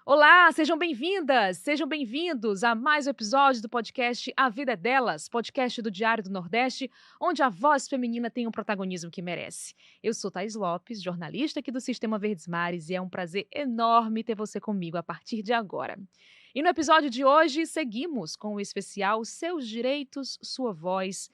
Olá, sejam bem-vindas, sejam bem-vindos a mais um episódio do podcast A Vida é Delas, podcast do Diário do Nordeste, onde a voz feminina tem um protagonismo que merece. Eu sou Thaís Lopes, jornalista aqui do Sistema Verdes Mares, e é um prazer enorme ter você comigo a partir de agora. E no episódio de hoje, seguimos com o especial Seus Direitos, Sua Voz,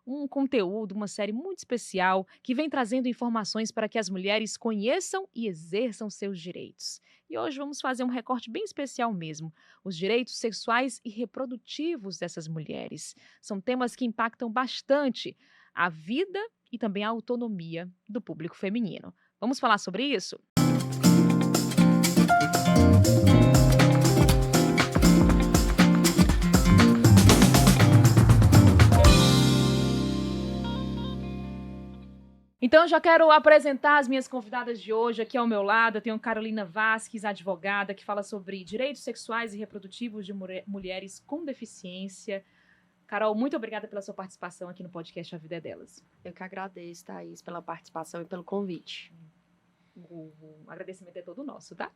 um conteúdo, uma série muito especial que vem trazendo informações para que as mulheres conheçam e exerçam seus direitos. E hoje vamos fazer um recorte bem especial mesmo, os direitos sexuais e reprodutivos dessas mulheres. São temas que impactam bastante a vida e também a autonomia do público feminino. Vamos falar sobre isso? Então, eu já quero apresentar as minhas convidadas de hoje. Aqui ao meu lado, eu tenho Carolina Vasques, advogada, que fala sobre direitos sexuais e reprodutivos de mulheres com deficiência. Carol, muito obrigada pela sua participação aqui no podcast A Vida é Delas. Eu que agradeço, Thaís, pela participação e pelo convite. O agradecimento é todo nosso, tá?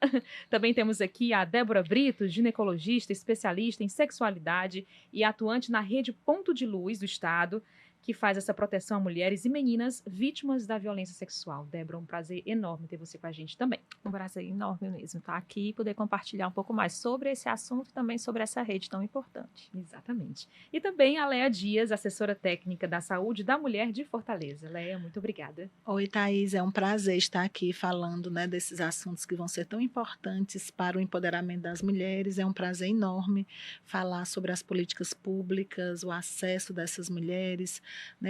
Também temos aqui a Débora Brito, ginecologista, especialista em sexualidade e atuante na rede Ponto de Luz do Estado, que faz essa proteção a mulheres e meninas vítimas da violência sexual. Débora, um prazer enorme ter você com a gente também. Um prazer enorme mesmo estar aqui e poder compartilhar um pouco mais sobre esse assunto e também sobre essa rede tão importante. Exatamente. E também a Léa Dias, assessora técnica da Saúde da Mulher de Fortaleza. Léa, muito obrigada. Oi, Thaís, é um prazer estar aqui falando, desses assuntos que vão ser tão importantes para o empoderamento das mulheres. É um prazer enorme falar sobre as políticas públicas, o acesso dessas mulheres,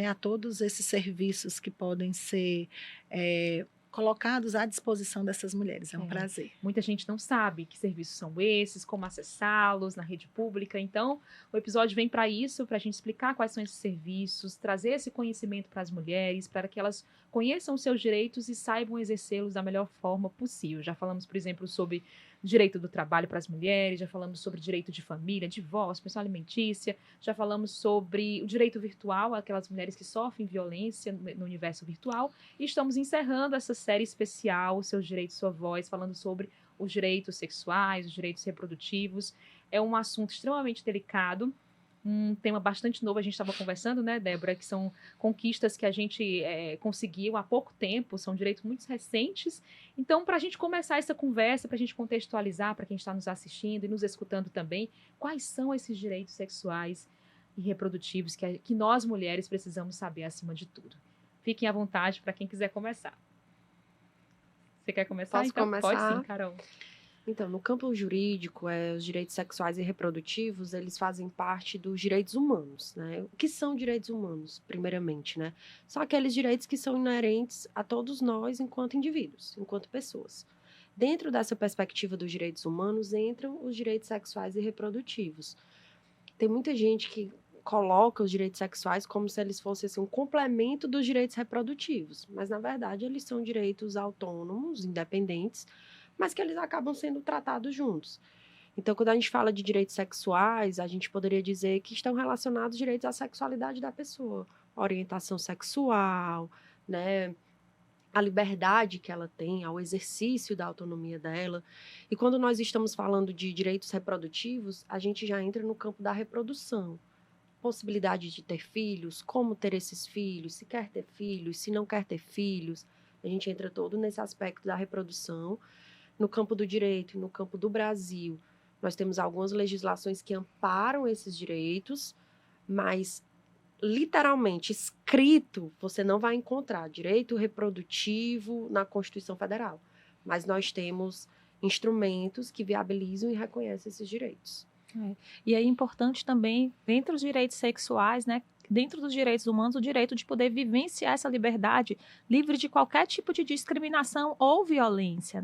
a todos esses serviços que podem ser colocados à disposição dessas mulheres. É um prazer. Muita gente não sabe que serviços são esses, como acessá-los na rede pública. Então, o episódio vem para isso, para a gente explicar quais são esses serviços, trazer esse conhecimento para as mulheres, para que elas conheçam os seus direitos e saibam exercê-los da melhor forma possível. Já falamos, por exemplo, sobre direito do trabalho para as mulheres, já falamos sobre direito de família, divórcio, pensão alimentícia, já falamos sobre o direito virtual, aquelas mulheres que sofrem violência no universo virtual, e estamos encerrando essa série especial, Seus Direitos, Sua Voz, falando sobre os direitos sexuais, os direitos reprodutivos. É um assunto extremamente delicado, um tema bastante novo. A gente estava conversando, Débora, que são conquistas que a gente conseguiu há pouco tempo, são direitos muito recentes. Então, para a gente começar essa conversa, para a gente contextualizar para quem está nos assistindo e nos escutando também, quais são esses direitos sexuais e reprodutivos que nós mulheres precisamos saber acima de tudo. Fiquem à vontade para quem quiser começar. Você quer começar? Posso então? começar? Pode sim, Carol. Então, no campo jurídico, os direitos sexuais e reprodutivos, eles fazem parte dos direitos humanos, né? O que são direitos humanos, primeiramente, né? São aqueles direitos que são inerentes a todos nós enquanto indivíduos, enquanto pessoas. Dentro dessa perspectiva dos direitos humanos, entram os direitos sexuais e reprodutivos. Tem muita gente que coloca os direitos sexuais como se eles fossem assim, um complemento dos direitos reprodutivos, mas, na verdade, eles são direitos autônomos, independentes, mas que eles acabam sendo tratados juntos. Então, quando a gente fala de direitos sexuais, a gente poderia dizer que estão relacionados direitos à sexualidade da pessoa, orientação sexual, a liberdade que ela tem, ao exercício da autonomia dela. E quando nós estamos falando de direitos reprodutivos, a gente já entra no campo da reprodução. Possibilidade de ter filhos, como ter esses filhos, se quer ter filhos, se não quer ter filhos. A gente entra todo nesse aspecto da reprodução. No campo do direito e no campo do Brasil, nós temos algumas legislações que amparam esses direitos, mas, literalmente, escrito, você não vai encontrar direito reprodutivo na Constituição Federal. Mas nós temos instrumentos que viabilizam e reconhecem esses direitos. E é importante também, dentro dos direitos sexuais, dentro dos direitos humanos, o direito de poder vivenciar essa liberdade livre de qualquer tipo de discriminação ou violência,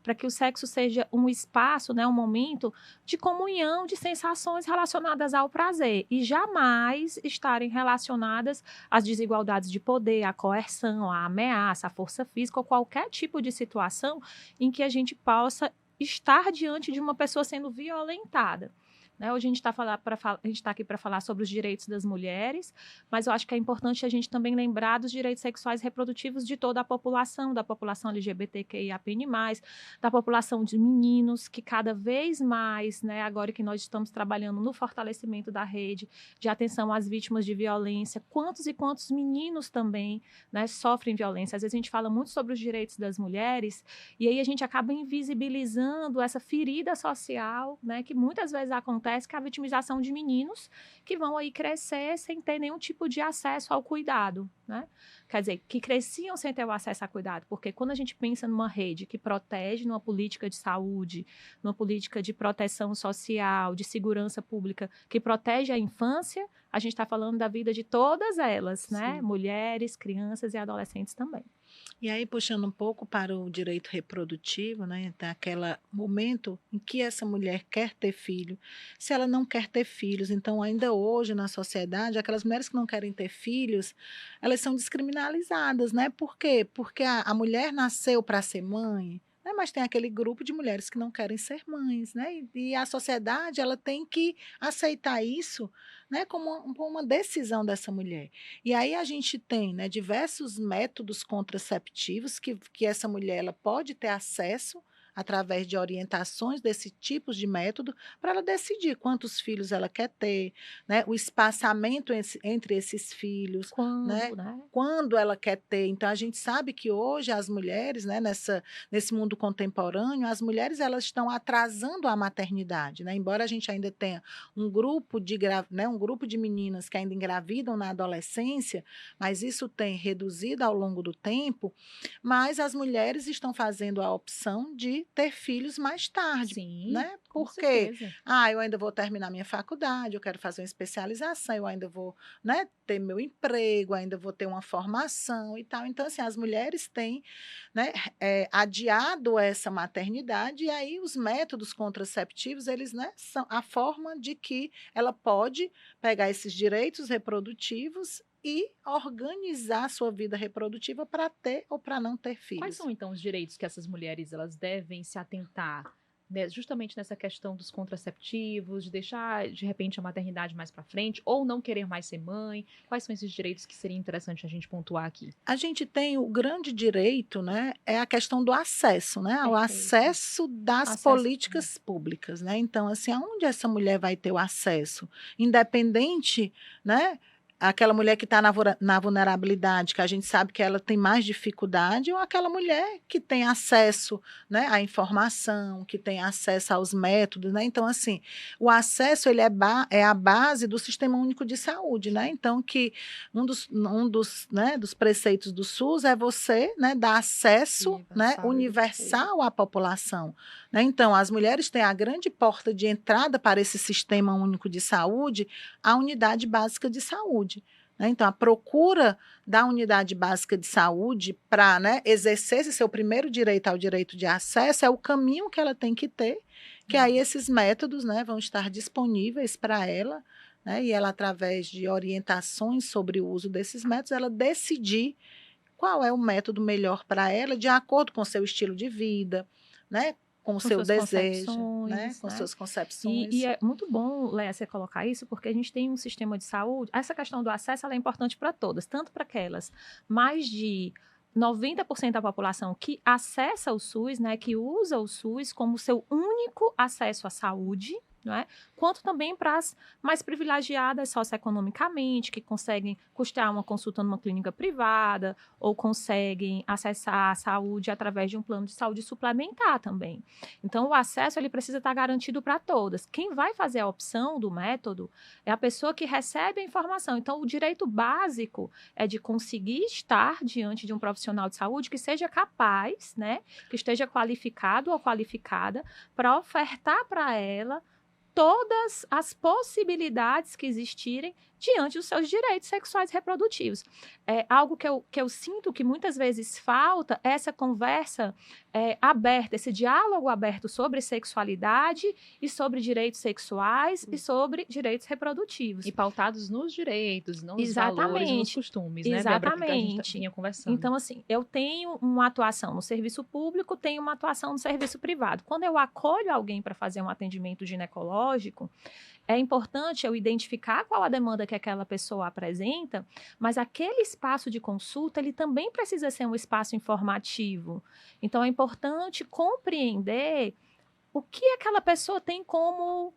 para que o sexo seja um espaço, um momento de comunhão, de sensações relacionadas ao prazer e jamais estarem relacionadas às desigualdades de poder, à coerção, à ameaça, à força física ou qualquer tipo de situação em que a gente possa estar diante de uma pessoa sendo violentada. né? Hoje a gente está aqui para falar sobre os direitos das mulheres, mas eu acho que é importante a gente também lembrar dos direitos sexuais e reprodutivos de toda a população, da população LGBTQIAPN+, da população de meninos, que cada vez mais, né, agora que nós estamos trabalhando no fortalecimento da rede de atenção às vítimas de violência, quantos e quantos meninos também, né, sofrem violência. Às vezes a gente fala muito sobre os direitos das mulheres e aí a gente acaba invisibilizando essa ferida social, né, que muitas vezes acontece, que é a vitimização de meninos que vão aí crescer sem ter nenhum tipo de acesso ao cuidado, né? Quer dizer, que cresciam sem ter o acesso a cuidado, porque quando a gente pensa numa rede que protege, numa política de saúde, numa política de proteção social, de segurança pública, que protege a infância, a gente está falando da vida de todas elas, né? Mulheres, crianças e adolescentes também. E aí, puxando um pouco para o direito reprodutivo, né, daquele momento em que essa mulher quer ter filho, se ela não quer ter filhos, então ainda hoje na sociedade, aquelas mulheres que não querem ter filhos, elas são descriminalizadas, né? Por quê? Porque a mulher nasceu para ser mãe, né? Mas tem aquele grupo de mulheres que não querem ser mães, né? E a sociedade, ela tem que aceitar isso, né, como uma decisão dessa mulher. E aí a gente tem, né, diversos métodos contraceptivos que essa mulher ela pode ter acesso através de orientações desse tipo de método para ela decidir quantos filhos ela quer ter, né, o espaçamento entre esses filhos, Quando, né, quando ela quer ter. Então a gente sabe que hoje as mulheres, né, nesse mundo contemporâneo, as mulheres elas estão atrasando a maternidade, né, embora a gente ainda tenha um grupo de meninas que ainda engravidam na adolescência, mas isso tem reduzido ao longo do tempo, mas as mulheres estão fazendo a opção de ter filhos mais tarde. Sim, Né? com Porque certeza. eu ainda vou terminar minha faculdade, eu quero fazer uma especialização, eu ainda vou, né, ter meu emprego, ainda vou ter uma formação e tal. Então, assim, as mulheres têm, né, adiado essa maternidade e aí os métodos contraceptivos, eles, né, são a forma de que ela pode pegar esses direitos reprodutivos e organizar a sua vida reprodutiva para ter ou para não ter filhos. Quais são, então, os direitos que essas mulheres elas devem se atentar, né, justamente nessa questão dos contraceptivos, de deixar, de repente, a maternidade mais para frente, ou não querer mais ser mãe? Quais são esses direitos que seria interessante a gente pontuar aqui? A gente tem o grande direito, né, é a questão do acesso, né, ao Perfeito. acesso das Acesso políticas públicas, né? Então, assim, aonde essa mulher vai ter o acesso? Independente, né? Aquela mulher que está na vulnerabilidade, que a gente sabe que ela tem mais dificuldade, ou aquela mulher que tem acesso, né, à informação, que tem acesso aos métodos, né? Então, assim, o acesso ele é a base do Sistema Único de Saúde, né? Então, que um dos preceitos do SUS é você, né, dar acesso, né, universal à população. Né? Então, as mulheres têm a grande porta de entrada para esse Sistema Único de Saúde, a Unidade Básica de Saúde. Né? Então, a procura da Unidade Básica de Saúde para, né, exercer esse seu primeiro direito ao direito de acesso é o caminho que ela tem que ter, que aí esses métodos, né, vão estar disponíveis para ela, né, e ela, através de orientações sobre o uso desses métodos, ela decidir qual é o método melhor para ela, de acordo com o seu estilo de vida, né, com o seu desejo, né, com suas concepções. E é muito bom, Léa, você colocar isso, porque a gente tem um sistema de saúde. Essa questão do acesso ela é importante para todas, tanto para aquelas mais de 90% da população que acessa o SUS, né, que usa o SUS como seu único acesso à saúde, não é? Quanto também para as mais privilegiadas socioeconomicamente, que conseguem custear uma consulta numa clínica privada ou conseguem acessar a saúde através de um plano de saúde suplementar também. Então, o acesso ele precisa estar garantido para todas. Quem vai fazer a opção do método é a pessoa que recebe a informação. Então, o direito básico é de conseguir estar diante de um profissional de saúde que seja capaz, né, que esteja qualificado ou qualificada para ofertar para ela todas as possibilidades que existirem diante dos seus direitos sexuais e reprodutivos. É algo que eu sinto que muitas vezes falta, essa conversa aberta, esse diálogo aberto sobre sexualidade e sobre direitos sexuais e sobre direitos reprodutivos. E pautados nos direitos, não nos Exatamente. valores e nos costumes, né, Débora, que a gente vinha conversando. Então, assim, eu tenho uma atuação no serviço público, tenho uma atuação no serviço privado. Quando eu acolho alguém para fazer um atendimento ginecológico, é importante eu identificar qual a demanda que aquela pessoa apresenta, mas aquele espaço de consulta, ele também precisa ser um espaço informativo. Então, é importante compreender o que aquela pessoa tem como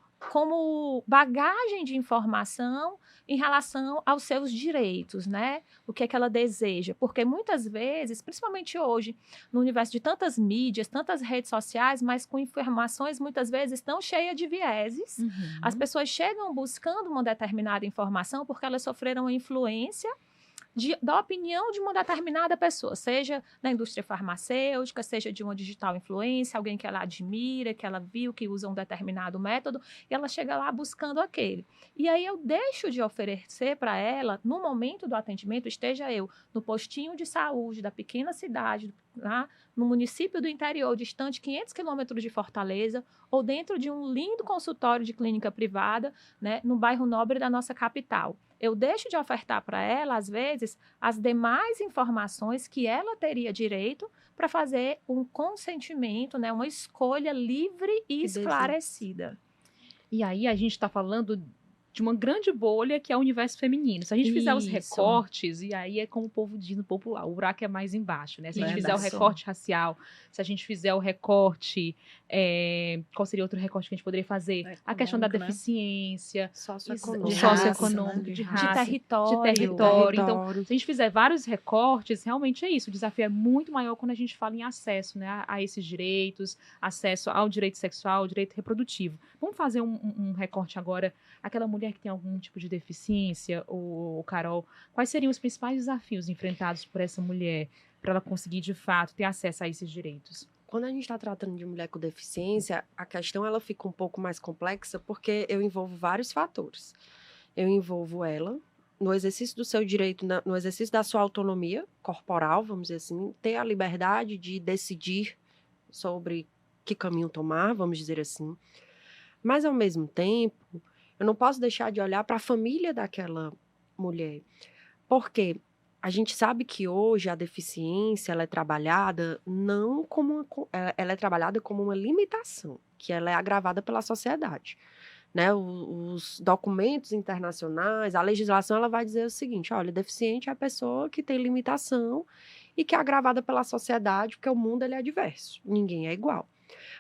bagagem de informação em relação aos seus direitos, né? O que é que ela deseja. Porque muitas vezes, principalmente hoje, no universo de tantas mídias, tantas redes sociais, mas com informações muitas vezes tão cheias de vieses, as pessoas chegam buscando uma determinada informação porque elas sofreram a influência da opinião de uma determinada pessoa, seja da indústria farmacêutica, seja de uma digital influencer, alguém que ela admira, que ela viu que usa um determinado método, e ela chega lá buscando aquele. E aí eu deixo de oferecer para ela, no momento do atendimento, esteja eu no postinho de saúde da pequena cidade, lá no município do interior, distante 500 quilômetros de Fortaleza, ou dentro de um lindo consultório de clínica privada, né, no bairro nobre da nossa capital. Eu deixo de ofertar para ela, às vezes, as demais informações que ela teria direito para fazer um consentimento, né, uma escolha livre e esclarecida. E aí a gente está falando de uma grande bolha que é o universo feminino. Se a gente fizer os recortes, e aí é como o povo diz no popular, o buraco é mais embaixo, né? Se a gente fizer o recorte racial, se a gente fizer o recorte, qual seria outro recorte que a gente poderia fazer? A questão da deficiência, socioeconômico, de raça, de território. Então, se a gente fizer vários recortes, realmente é isso. O desafio é muito maior quando a gente fala em acesso, né, a esses direitos, acesso ao direito sexual, ao direito reprodutivo. Vamos fazer um recorte agora. Aquela mulher que tem algum tipo de deficiência, ou Carol, quais seriam os principais desafios enfrentados por essa mulher para ela conseguir, de fato, ter acesso a esses direitos? Quando a gente está tratando de mulher com deficiência, a questão ela fica um pouco mais complexa porque eu envolvo vários fatores. Eu envolvo ela no exercício do seu direito, no exercício da sua autonomia corporal, vamos dizer assim, ter a liberdade de decidir sobre que caminho tomar, vamos dizer assim. Mas, ao mesmo tempo, eu não posso deixar de olhar para a família daquela mulher. Porque a gente sabe que hoje a deficiência ela é trabalhada não como ela é trabalhada como uma limitação, que ela é agravada pela sociedade. Né? Os documentos internacionais, a legislação ela vai dizer o seguinte: olha, deficiente é a pessoa que tem limitação e que é agravada pela sociedade, porque o mundo ele é diverso, ninguém é igual.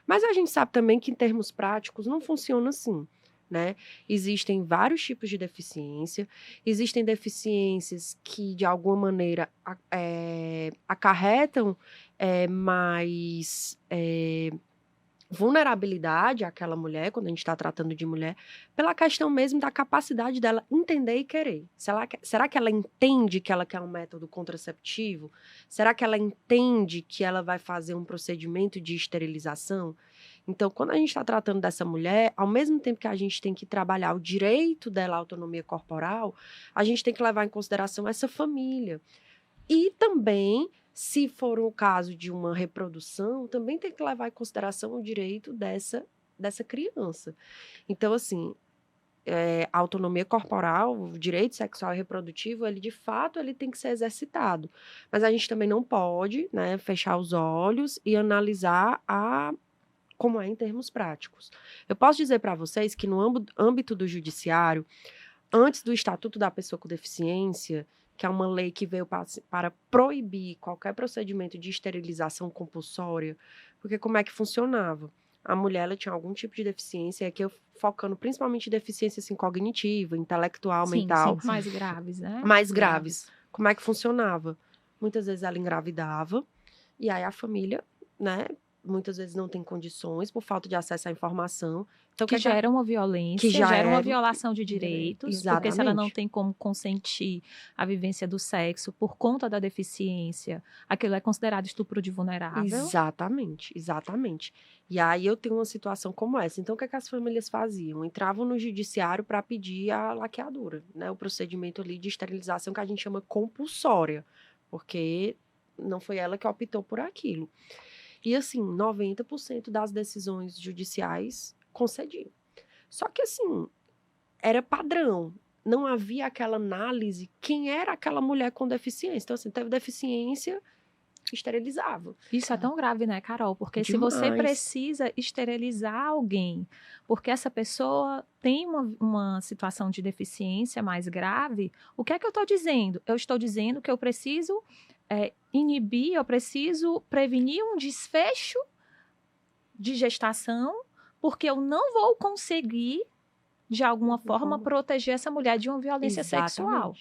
Mas a gente sabe também que, em termos práticos, não funciona assim. Né? Existem vários tipos de deficiência, existem deficiências que, de alguma maneira, acarretam mais vulnerabilidade àquela mulher, quando a gente está tratando de mulher, pela questão mesmo da capacidade dela entender e querer. Será que ela entende que ela quer um método contraceptivo? Será que ela entende que ela vai fazer um procedimento de esterilização? Então, quando a gente está tratando dessa mulher, ao mesmo tempo que a gente tem que trabalhar o direito dela à autonomia corporal, a gente tem que levar em consideração essa família. E também, se for o caso de uma reprodução, também tem que levar em consideração o direito dessa criança. Então, assim, a autonomia corporal, o direito sexual e reprodutivo, ele de fato ele tem que ser exercitado. Mas a gente também não pode, né, fechar os olhos e analisar como é em termos práticos. Eu posso dizer para vocês que no âmbito do judiciário, antes do Estatuto da Pessoa com Deficiência, que é uma lei que veio para proibir qualquer procedimento de esterilização compulsória, porque como é que funcionava? A mulher ela tinha algum tipo de deficiência, aqui eu focando principalmente em deficiência assim, cognitiva, intelectual, mental. Sim. Mais graves, né? Mais graves. Como é que funcionava? Muitas vezes ela engravidava, e aí a família, né, muitas vezes não têm condições por falta de acesso à informação. Então, Que gera uma violência, que já gera uma é- violação de direitos, porque se ela não Exatamente. tem como consentir a vivência do sexo por conta da deficiência, aquilo é considerado estupro de vulnerável. Exatamente, exatamente. E aí eu tenho uma situação como essa. Então, o que é que as famílias faziam? Entravam no judiciário para pedir a laqueadura, né? O procedimento ali de esterilização que a gente chama compulsória, porque não foi ela que optou por aquilo. E assim, 90% das decisões judiciais concediam. Só que assim, era padrão. Não havia aquela análise quem era aquela mulher com deficiência. Então, assim, teve deficiência, esterilizava. Isso é tão grave, né, Carol? Porque se você Demais. precisa esterilizar alguém, porque essa pessoa tem uma situação de deficiência mais grave, o que é que eu estou dizendo? Eu estou dizendo que eu preciso inibir, eu preciso prevenir um desfecho de gestação, porque eu não vou conseguir, de alguma forma, proteger essa mulher de uma violência sexual.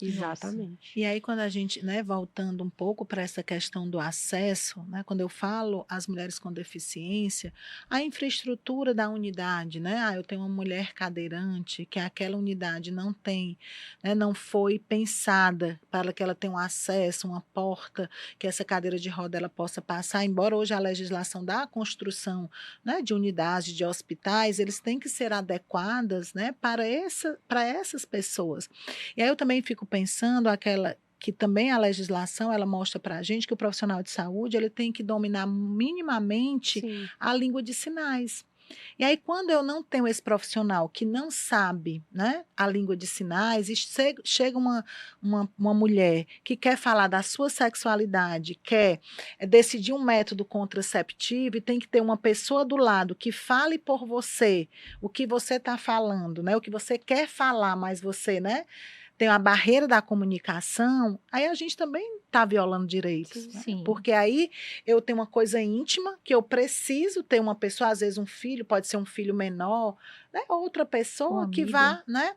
Exatamente. E aí, quando a gente, né, voltando um pouco para essa questão do acesso, né, quando eu falo às mulheres com deficiência, a infraestrutura da unidade, né? Eu tenho uma mulher cadeirante que aquela unidade não tem, né, não foi pensada para que ela tenha um acesso, uma porta, que essa cadeira de roda ela possa passar, embora hoje a legislação da construção, né, de unidades, de hospitais, eles têm que ser adequadas, né, para essas pessoas. E aí eu também fico pensando aquela que também a legislação ela mostra para a gente que o profissional de saúde ele tem que dominar minimamente Sim. a língua de sinais. E aí, quando eu não tenho esse profissional que não sabe, né, a língua de sinais, e chega uma mulher que quer falar da sua sexualidade, quer decidir um método contraceptivo, e tem que ter uma pessoa do lado que fale por você o que você está falando, né, o que você quer falar, mas você, né, tem a barreira da comunicação, aí a gente também está violando direitos. Sim, Né? sim. Porque aí eu tenho uma coisa íntima, que eu preciso ter uma pessoa, às vezes um filho, pode ser um filho menor, né? Outra pessoa que amigo. vá, né,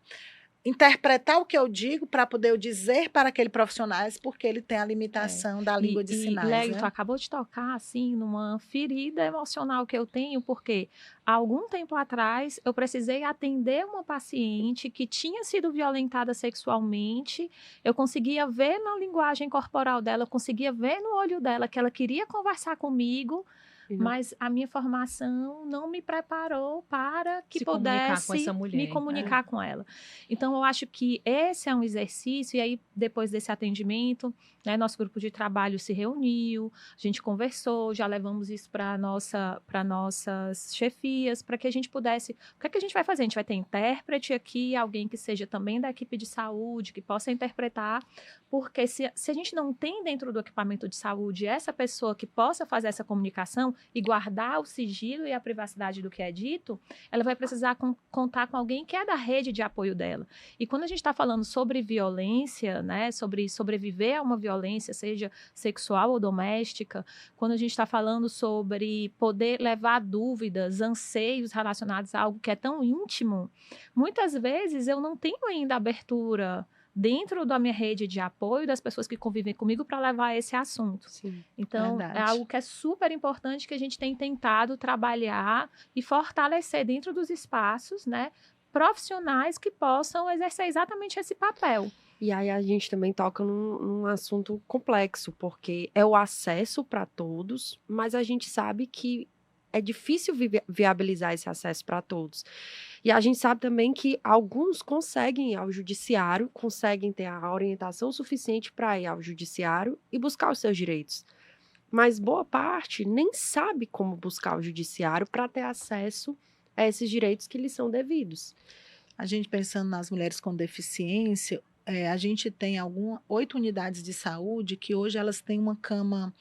interpretar o que eu digo para poder eu dizer para aquele profissional, porque ele tem a limitação da língua de sinais. Lélio, né? tu acabou de tocar, assim, numa ferida emocional que eu tenho, porque há algum tempo atrás eu precisei atender uma paciente que tinha sido violentada sexualmente, eu conseguia ver na linguagem corporal dela, eu conseguia ver no olho dela que ela queria conversar comigo, mas a minha formação não me preparou para que Se comunicar com pudesse essa mulher, me comunicar com ela. Então, eu acho que esse é um exercício, e aí, depois desse atendimento, né, nosso grupo de trabalho se reuniu, a gente conversou, já levamos isso para nossas chefias, para que a gente pudesse... O que é que a gente vai fazer? A gente vai ter intérprete aqui, alguém que seja também da equipe de saúde, que possa interpretar, porque se a gente não tem dentro do equipamento de saúde essa pessoa que possa fazer essa comunicação e guardar o sigilo e a privacidade do que é dito, ela vai precisar contar com alguém que é da rede de apoio dela. E quando a gente está falando sobre violência, né, sobre sobreviver a uma violência, seja sexual ou doméstica, quando a gente está falando sobre poder levar dúvidas, anseios relacionados a algo que é tão íntimo, muitas vezes eu não tenho ainda abertura dentro da minha rede de apoio das pessoas que convivem comigo para levar esse assunto. Sim. Então, Verdade. é algo que é super importante que a gente tem tentado trabalhar e fortalecer dentro dos espaços, né, profissionais que possam exercer exatamente esse papel. E aí a gente também toca num assunto complexo, porque é o acesso para todos, mas a gente sabe que é difícil viabilizar esse acesso para todos. E a gente sabe também que alguns conseguem ir ao judiciário, conseguem ter a orientação suficiente para ir ao judiciário e buscar os seus direitos. Mas boa parte nem sabe como buscar o judiciário para ter acesso a esses direitos que lhes são devidos. A gente pensando nas mulheres com deficiência, a gente tem 8 unidades de saúde que hoje elas têm uma cama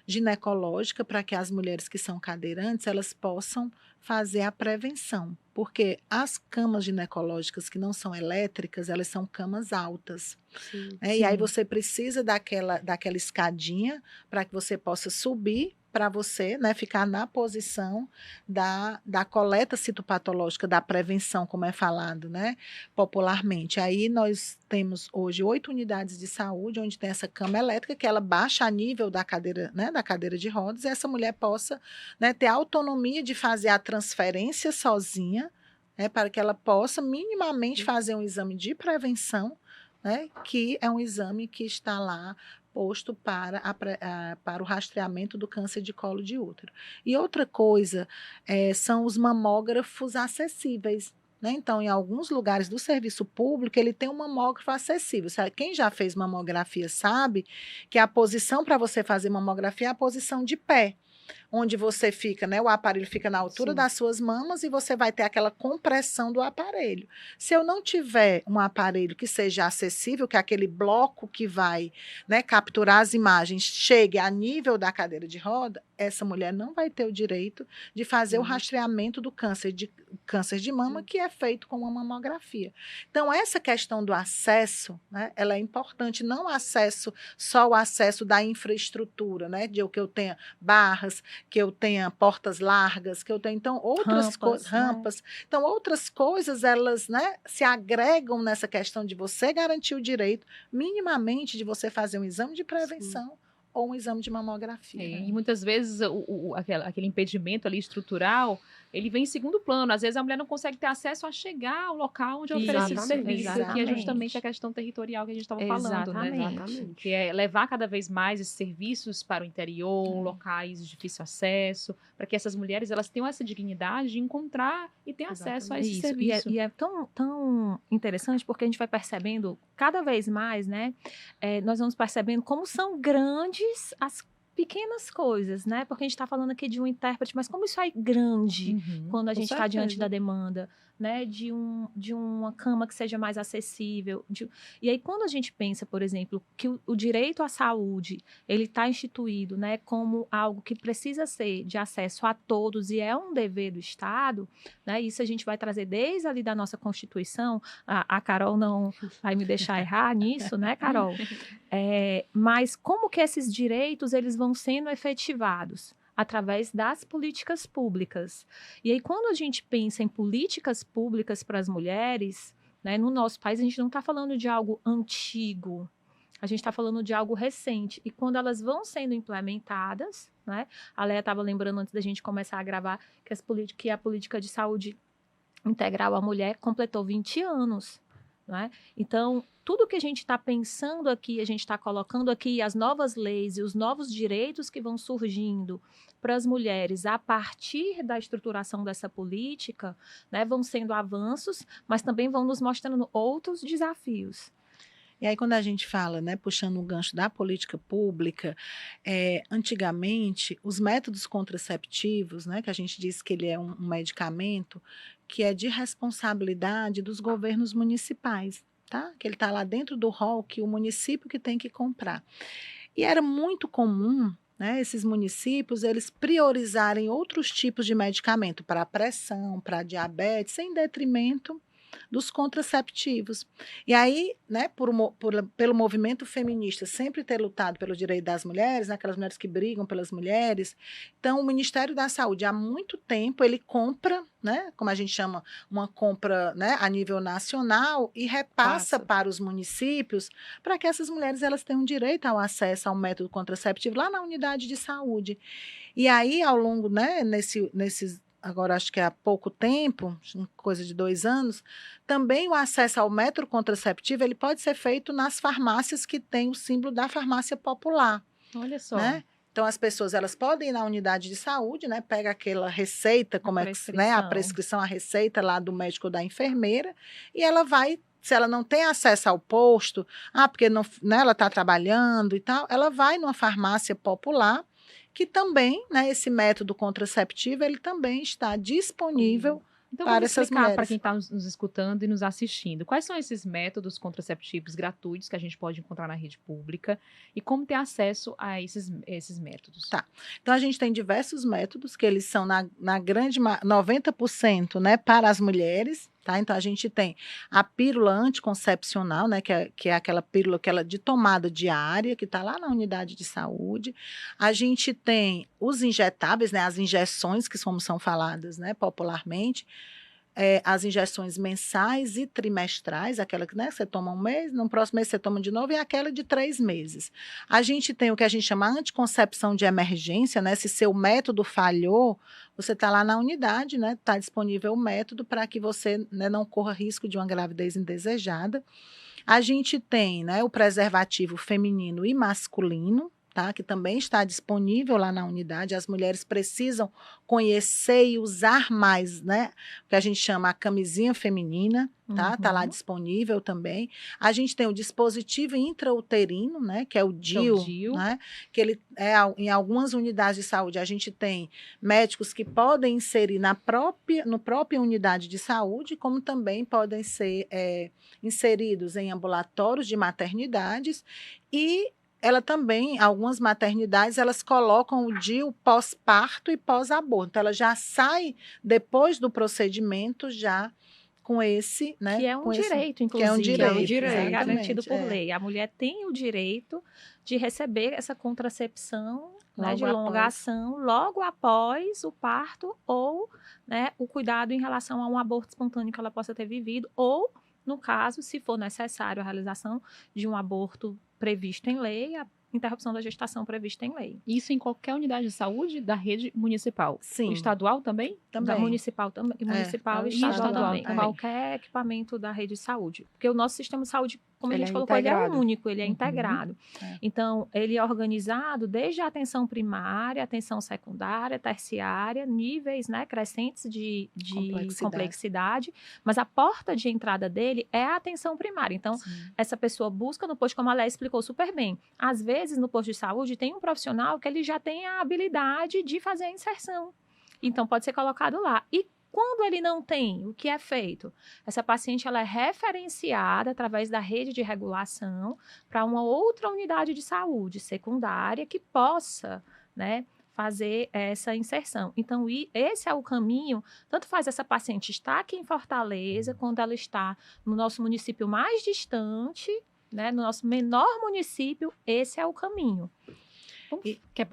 ginecológica para que as mulheres que são cadeirantes elas possam fazer a prevenção, porque as camas ginecológicas que não são elétricas, elas são camas altas. Sim. E aí você precisa daquela escadinha para que você possa subir para você, né, ficar na posição da coleta citopatológica, da prevenção, como é falado, né, popularmente. Aí nós temos hoje 8 unidades de saúde, onde tem essa cama elétrica, que ela baixa a nível da cadeira, né, da cadeira de rodas, e essa mulher possa, né, ter autonomia de fazer a transferência sozinha, né, para que ela possa minimamente fazer um exame de prevenção, né, que é um exame que está lá posto para o rastreamento do câncer de colo de útero. E outra coisa são os mamógrafos acessíveis. Né? Então, em alguns lugares do serviço público, ele tem um mamógrafo acessível. Quem já fez mamografia sabe que a posição para você fazer mamografia é a posição de pé, onde você fica, né, o aparelho fica na altura Sim. das suas mamas e você vai ter aquela compressão do aparelho. Se eu não tiver um aparelho que seja acessível, que é aquele bloco que vai, né, capturar as imagens, chegue a nível da cadeira de roda, essa mulher não vai ter o direito de fazer o rastreamento do câncer de mama, que é feito com uma mamografia. Então, essa questão do acesso, né, ela é importante, não só o acesso da infraestrutura, né, de que eu tenha barras, que eu tenha portas largas, que eu tenha, então, outras coisas, rampas. Então, outras coisas, elas, né, se agregam nessa questão de você garantir o direito, minimamente, de você fazer um exame de prevenção ou um exame de mamografia. E muitas vezes aquele impedimento ali estrutural, ele vem em segundo plano. Às vezes a mulher não consegue ter acesso a chegar ao local onde oferece esse serviço, que é justamente a questão territorial que a gente estava falando, né? Exatamente. Que é levar cada vez mais esses serviços para o interior, locais de difícil acesso, para que essas mulheres elas tenham essa dignidade de encontrar e ter acesso a esse serviço. E é tão interessante porque a gente vai percebendo cada vez mais, né? Nós vamos percebendo como são grandes as pequenas coisas, né? Porque a gente está falando aqui de um intérprete, mas como isso é grande quando a gente está diante da demanda, né? De uma cama que seja mais acessível. E aí, quando a gente pensa, por exemplo, que o direito à saúde, ele está instituído, né? Como algo que precisa ser de acesso a todos e é um dever do Estado, né? Isso a gente vai trazer desde ali da nossa Constituição. A Carol não vai me deixar errar nisso, né, Carol? Mas como que esses direitos eles vão sendo efetivados? Através das políticas públicas. E aí, quando a gente pensa em políticas públicas para as mulheres, né, no nosso país, a gente não está falando de algo antigo, a gente está falando de algo recente. E quando elas vão sendo implementadas, né, a Léa estava lembrando antes da gente começar a gravar que a política de saúde integral à mulher completou 20 anos. Né? Então, tudo que a gente está pensando aqui, a gente está colocando aqui as novas leis e os novos direitos que vão surgindo para as mulheres a partir da estruturação dessa política, né, vão sendo avanços, mas também vão nos mostrando outros desafios. E aí, quando a gente fala, né, puxando o gancho da política pública, antigamente, os métodos contraceptivos, né, que a gente diz que ele é um medicamento, que é de responsabilidade dos governos municipais, tá? Que ele está lá dentro do rol que o município que tem que comprar. E era muito comum, né, esses municípios, eles priorizarem outros tipos de medicamento para pressão, para diabetes, em detrimento dos contraceptivos. E aí, né, pelo movimento feminista sempre ter lutado pelo direito das mulheres, né, aquelas mulheres que brigam pelas mulheres, então o Ministério da Saúde, há muito tempo, ele compra, né, como a gente chama, uma compra, né, a nível nacional e repassa para os municípios para que essas mulheres elas tenham direito ao acesso ao método contraceptivo lá na unidade de saúde. E aí, ao longo, né, nesses agora acho que há pouco tempo, coisa de 2 anos, também o acesso ao método contraceptivo ele pode ser feito nas farmácias que têm o símbolo da farmácia popular. Olha só. Né? Então, as pessoas elas podem ir na unidade de saúde, né, pega aquela receita, né, a prescrição, a receita lá do médico ou da enfermeira, e ela vai, se ela não tem acesso ao posto, porque não, né, ela está trabalhando e tal, ela vai numa farmácia popular, que também, né, esse método contraceptivo, ele também está disponível então, para essas mulheres. Para quem está nos escutando e nos assistindo, quais são esses métodos contraceptivos gratuitos que a gente pode encontrar na rede pública e como ter acesso a esses métodos? Tá. Então, a gente tem diversos métodos que eles são, na grande 90%, né, para as mulheres, Tá? Então, a gente tem a pílula anticoncepcional, né, que é aquela pílula de tomada diária, que está lá na unidade de saúde. A gente tem os injetáveis, né, as injeções que são faladas, né, popularmente, as injeções mensais e trimestrais, aquela que, né, você toma um mês, no próximo mês você toma de novo, e aquela de 3 meses. A gente tem o que a gente chama anticoncepção de emergência, né? Se seu método falhou, você está lá na unidade, né? Está disponível o método para que você, né, não corra risco de uma gravidez indesejada. A gente tem, né, o preservativo feminino e masculino, tá? Que também está disponível lá na unidade. As mulheres precisam conhecer e usar mais, né? O que a gente chama a camisinha feminina, tá? Tá lá disponível também. A gente tem o dispositivo intrauterino, né? Que é o DIU, né? Que ele em algumas unidades de saúde a gente tem médicos que podem inserir no própria unidade de saúde, como também podem ser inseridos em ambulatórios de maternidades e ela também, algumas maternidades, elas colocam o DIU pós-parto e pós-aborto. Então, ela já sai, depois do procedimento, já com esse, né? Que é um direito, inclusive. Que é um direito, é garantido por lei. A mulher tem o direito de receber essa contracepção, né, de longa ação logo após o parto ou, né, o cuidado em relação a um aborto espontâneo que ela possa ter vivido ou, no caso, se for necessário a realização de um aborto previsto em lei, a interrupção da gestação prevista em lei. Isso em qualquer unidade de saúde da rede municipal? Sim. O estadual também? Da municipal também. Municipal e estadual também. Qualquer equipamento da rede de saúde. Porque o nosso sistema de saúde, como a gente colocou, ele é único, ele é integrado. Então, ele é organizado desde a atenção primária, atenção secundária, terciária, níveis, né, crescentes de complexidade, mas a porta de entrada dele é a atenção primária. Então, essa pessoa busca no posto, como a Léa explicou super bem. Às vezes, no posto de saúde, tem um profissional que ele já tem a habilidade de fazer a inserção. Então, pode ser colocado lá. E quando ele não tem, o que é feito? Essa paciente ela é referenciada através da rede de regulação para uma outra unidade de saúde secundária que possa, né, fazer essa inserção. Então, esse é o caminho, tanto faz essa paciente estar aqui em Fortaleza, quando ela está no nosso município mais distante, né, no nosso menor município, esse é o caminho.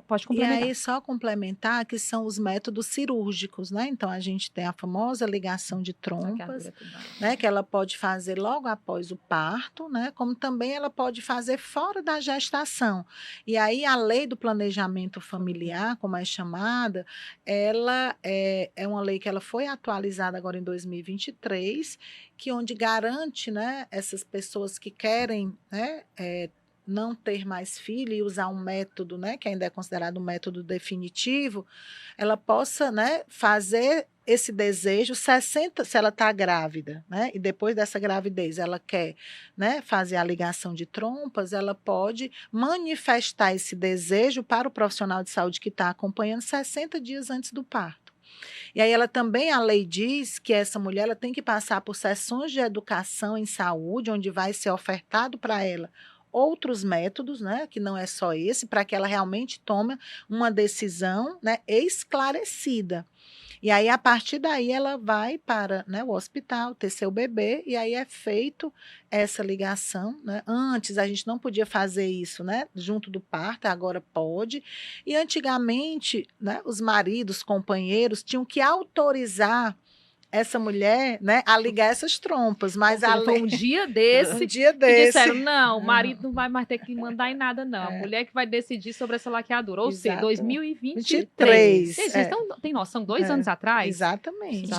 Pode complementar. E aí, só complementar que são os métodos cirúrgicos, né? Então, a gente tem a famosa ligação de trompas, né? Que ela pode fazer logo após o parto, né? Como também ela pode fazer fora da gestação. E aí, a lei do planejamento familiar, como é chamada, ela é uma lei que ela foi atualizada agora em 2023, que onde garante, né? Essas pessoas que querem, né? Não ter mais filho e usar um método, né, que ainda é considerado um método definitivo, ela possa, né, fazer esse desejo 60, se ela está grávida, né, e depois dessa gravidez ela quer, né, fazer a ligação de trompas, ela pode manifestar esse desejo para o profissional de saúde que está acompanhando 60 dias antes do parto. E aí ela também, a lei diz que essa mulher ela tem que passar por sessões de educação em saúde, onde vai ser ofertado para ela outros métodos, né, que não é só esse, para que ela realmente tome uma decisão, né, esclarecida. E aí, a partir daí, ela vai para, né, o hospital, ter seu bebê, e aí é feito essa ligação, né? Antes a gente não podia fazer isso, né, junto do parto, agora pode. E antigamente, né, os maridos, companheiros, tinham que autorizar essa mulher, né, a ligar essas trompas, mas foi um dia desse, que disseram, não, o marido não vai mais ter que mandar em nada, não. A mulher que vai decidir sobre essa laqueadura, ou seja, 2023. Vocês têm noção, 2 anos atrás? Exatamente.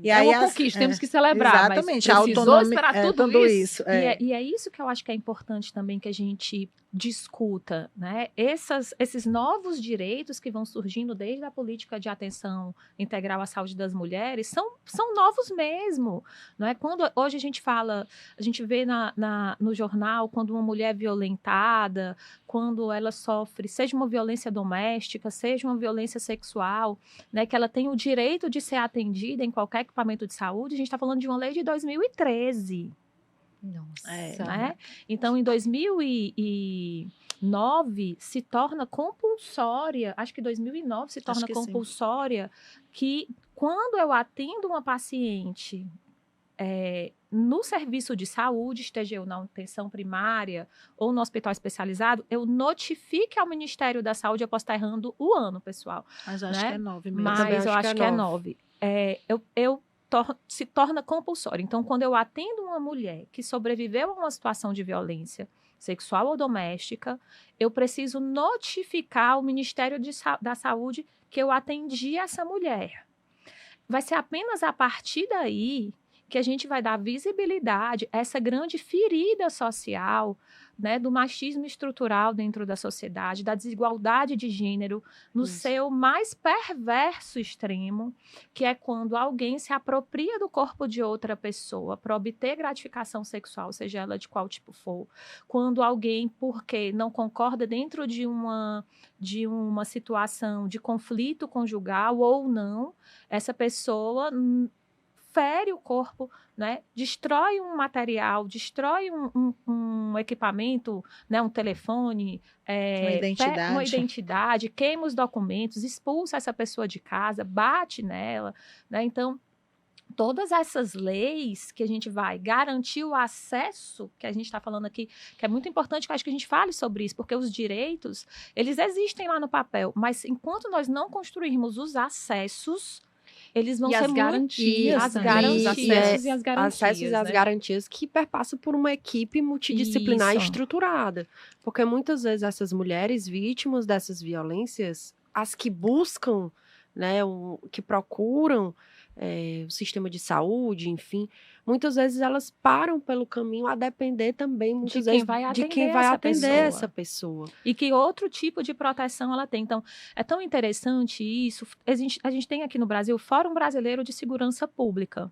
E aí, uma conquista, temos que celebrar, exatamente, mas precisou esperar tudo isso. E é isso que eu acho que é importante também que a gente discuta, né? Esses novos direitos que vão surgindo desde a política de atenção integral à saúde das mulheres são novos mesmo, não é? Quando hoje a gente fala, a gente vê no jornal quando uma mulher é violentada, quando ela sofre, seja uma violência doméstica, seja uma violência sexual, né, que ela tem o direito de ser atendida em qualquer equipamento de saúde, a gente está falando de uma lei de 2013. Nossa. Né? Então, em 2009, se torna compulsória, acho que 2009 se torna compulsória, que quando eu atendo uma paciente no serviço de saúde, esteja eu na atenção primária ou no hospital especializado, eu notifique ao Ministério da Saúde, eu posso estar errando o ano, pessoal. Mas eu acho né? que é 9 mesmo. Mas eu acho que é 9. Se torna compulsório. Então, quando eu atendo uma mulher que sobreviveu a uma situação de violência sexual ou doméstica, eu preciso notificar o Ministério da Saúde que eu atendi essa mulher. Vai ser apenas a partir daí que a gente vai dar visibilidade a essa grande ferida social, né, do machismo estrutural dentro da sociedade, da desigualdade de gênero, no seu mais perverso extremo, que é quando alguém se apropria do corpo de outra pessoa para obter gratificação sexual, seja ela de qual tipo for, quando alguém, porque não concorda dentro de uma situação de conflito conjugal ou não, essa pessoa fere o corpo, né? Destrói um material, destrói um equipamento, né? Um telefone, uma identidade, queima os documentos, expulsa essa pessoa de casa, bate nela, né? Então, todas essas leis que a gente vai garantir o acesso, que a gente está falando aqui, que é muito importante que eu acho que a gente fale sobre isso, porque os direitos, eles existem lá no papel, mas enquanto nós não construirmos os acessos, eles vão e ser as garantias, as garantias, garantias, acessos e as garantias, acessos e as garantias que perpassam por uma equipe multidisciplinar estruturada, porque muitas vezes essas mulheres vítimas dessas violências, as que buscam, né, que procuram o sistema de saúde, enfim, muitas vezes elas param pelo caminho a depender também muitas vezes de quem vai atender essa pessoa. E que outro tipo de proteção ela tem. Então, é tão interessante isso. A gente tem aqui no Brasil o Fórum Brasileiro de Segurança Pública.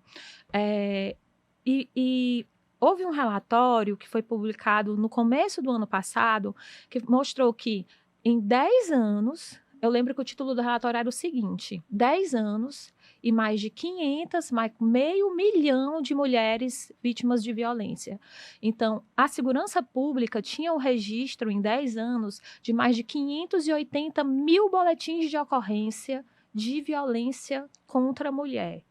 E houve um relatório que foi publicado no começo do ano passado, que mostrou que em 10 anos, eu lembro que o título do relatório era o seguinte: 10 anos e mais de 500, mais meio milhão de mulheres vítimas de violência. Então, a segurança pública tinha o registro, em 10 anos, de mais de 580 mil boletins de ocorrência de violência contra a mulher.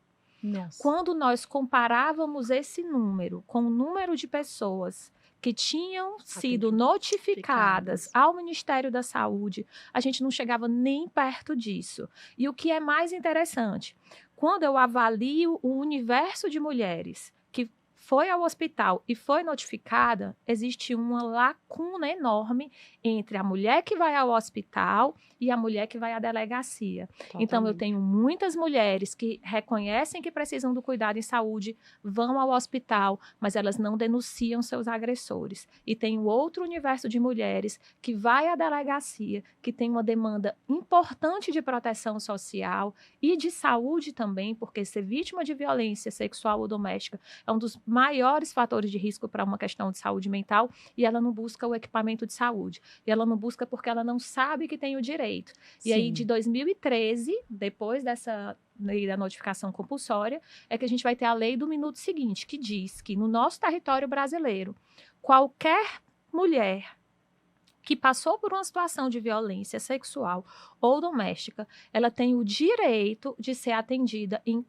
Nossa. Quando nós comparávamos esse número com o número de pessoas que tinham sido notificadas ao Ministério da Saúde, a gente não chegava nem perto disso. E o que é mais interessante, quando eu avalio o universo de mulheres que foi ao hospital e foi notificada, existe uma lacuna enorme entre a mulher que vai ao hospital e a mulher que vai à delegacia. Totalmente. Então, eu tenho muitas mulheres que reconhecem que precisam do cuidado em saúde, vão ao hospital, mas elas não denunciam seus agressores. E tem outro universo de mulheres que vai à delegacia, que tem uma demanda importante de proteção social e de saúde também, porque ser vítima de violência sexual ou doméstica é um dos maiores fatores de risco para uma questão de saúde mental, e ela não busca o equipamento de saúde. E ela não busca porque ela não sabe que tem o direito. E aí, de 2013, depois dessa lei da notificação compulsória, é que a gente vai ter a lei do minuto seguinte, que diz que no nosso território brasileiro, qualquer mulher que passou por uma situação de violência sexual ou doméstica, ela tem o direito de ser atendida em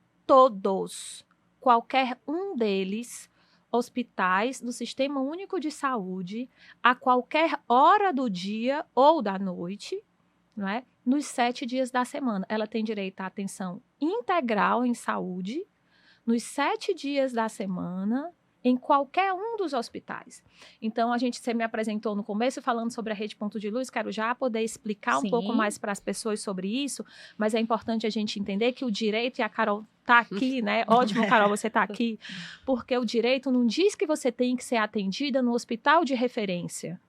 qualquer um deles, hospitais do Sistema Único de Saúde, a qualquer hora do dia ou da noite, não é? Nos 7 dias da semana. Ela tem direito à atenção integral em saúde, nos 7 dias da semana, em qualquer um dos hospitais. Então, você me apresentou no começo falando sobre a Rede Ponto de Luz, quero já poder explicar um pouco mais para as pessoas sobre isso, mas é importante a gente entender que o direito, e a Carol está aqui, né? Ótimo, Carol, você está aqui, porque o direito não diz que você tem que ser atendida no hospital de referência.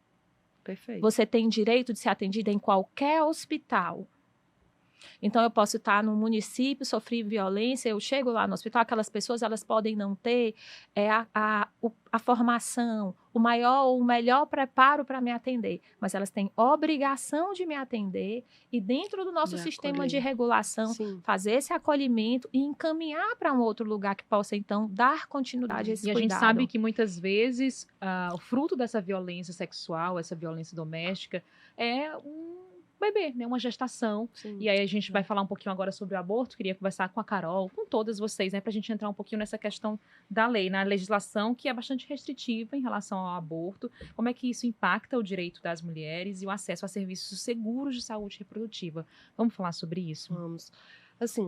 Perfeito. Você tem direito de ser atendida em qualquer hospital. Então, eu posso estar num município, sofri violência, eu chego lá no hospital, aquelas pessoas, elas podem não ter a formação, o melhor preparo para me atender, mas elas têm obrigação de me atender e dentro do nosso sistema de regulação, fazer esse acolhimento e encaminhar para um outro lugar que possa, então, dar continuidade a esse cuidado. E a gente sabe que, muitas vezes, o fruto dessa violência sexual, essa violência doméstica, é bebê, né? Uma gestação. Sim. E aí a gente vai falar um pouquinho agora sobre o aborto. Queria conversar com a Carol, com todas vocês, né? Pra gente entrar um pouquinho nessa questão da lei, na legislação que é bastante restritiva em relação ao aborto. Como é que isso impacta o direito das mulheres e o acesso a serviços seguros de saúde reprodutiva? Vamos falar sobre isso? Vamos. Assim,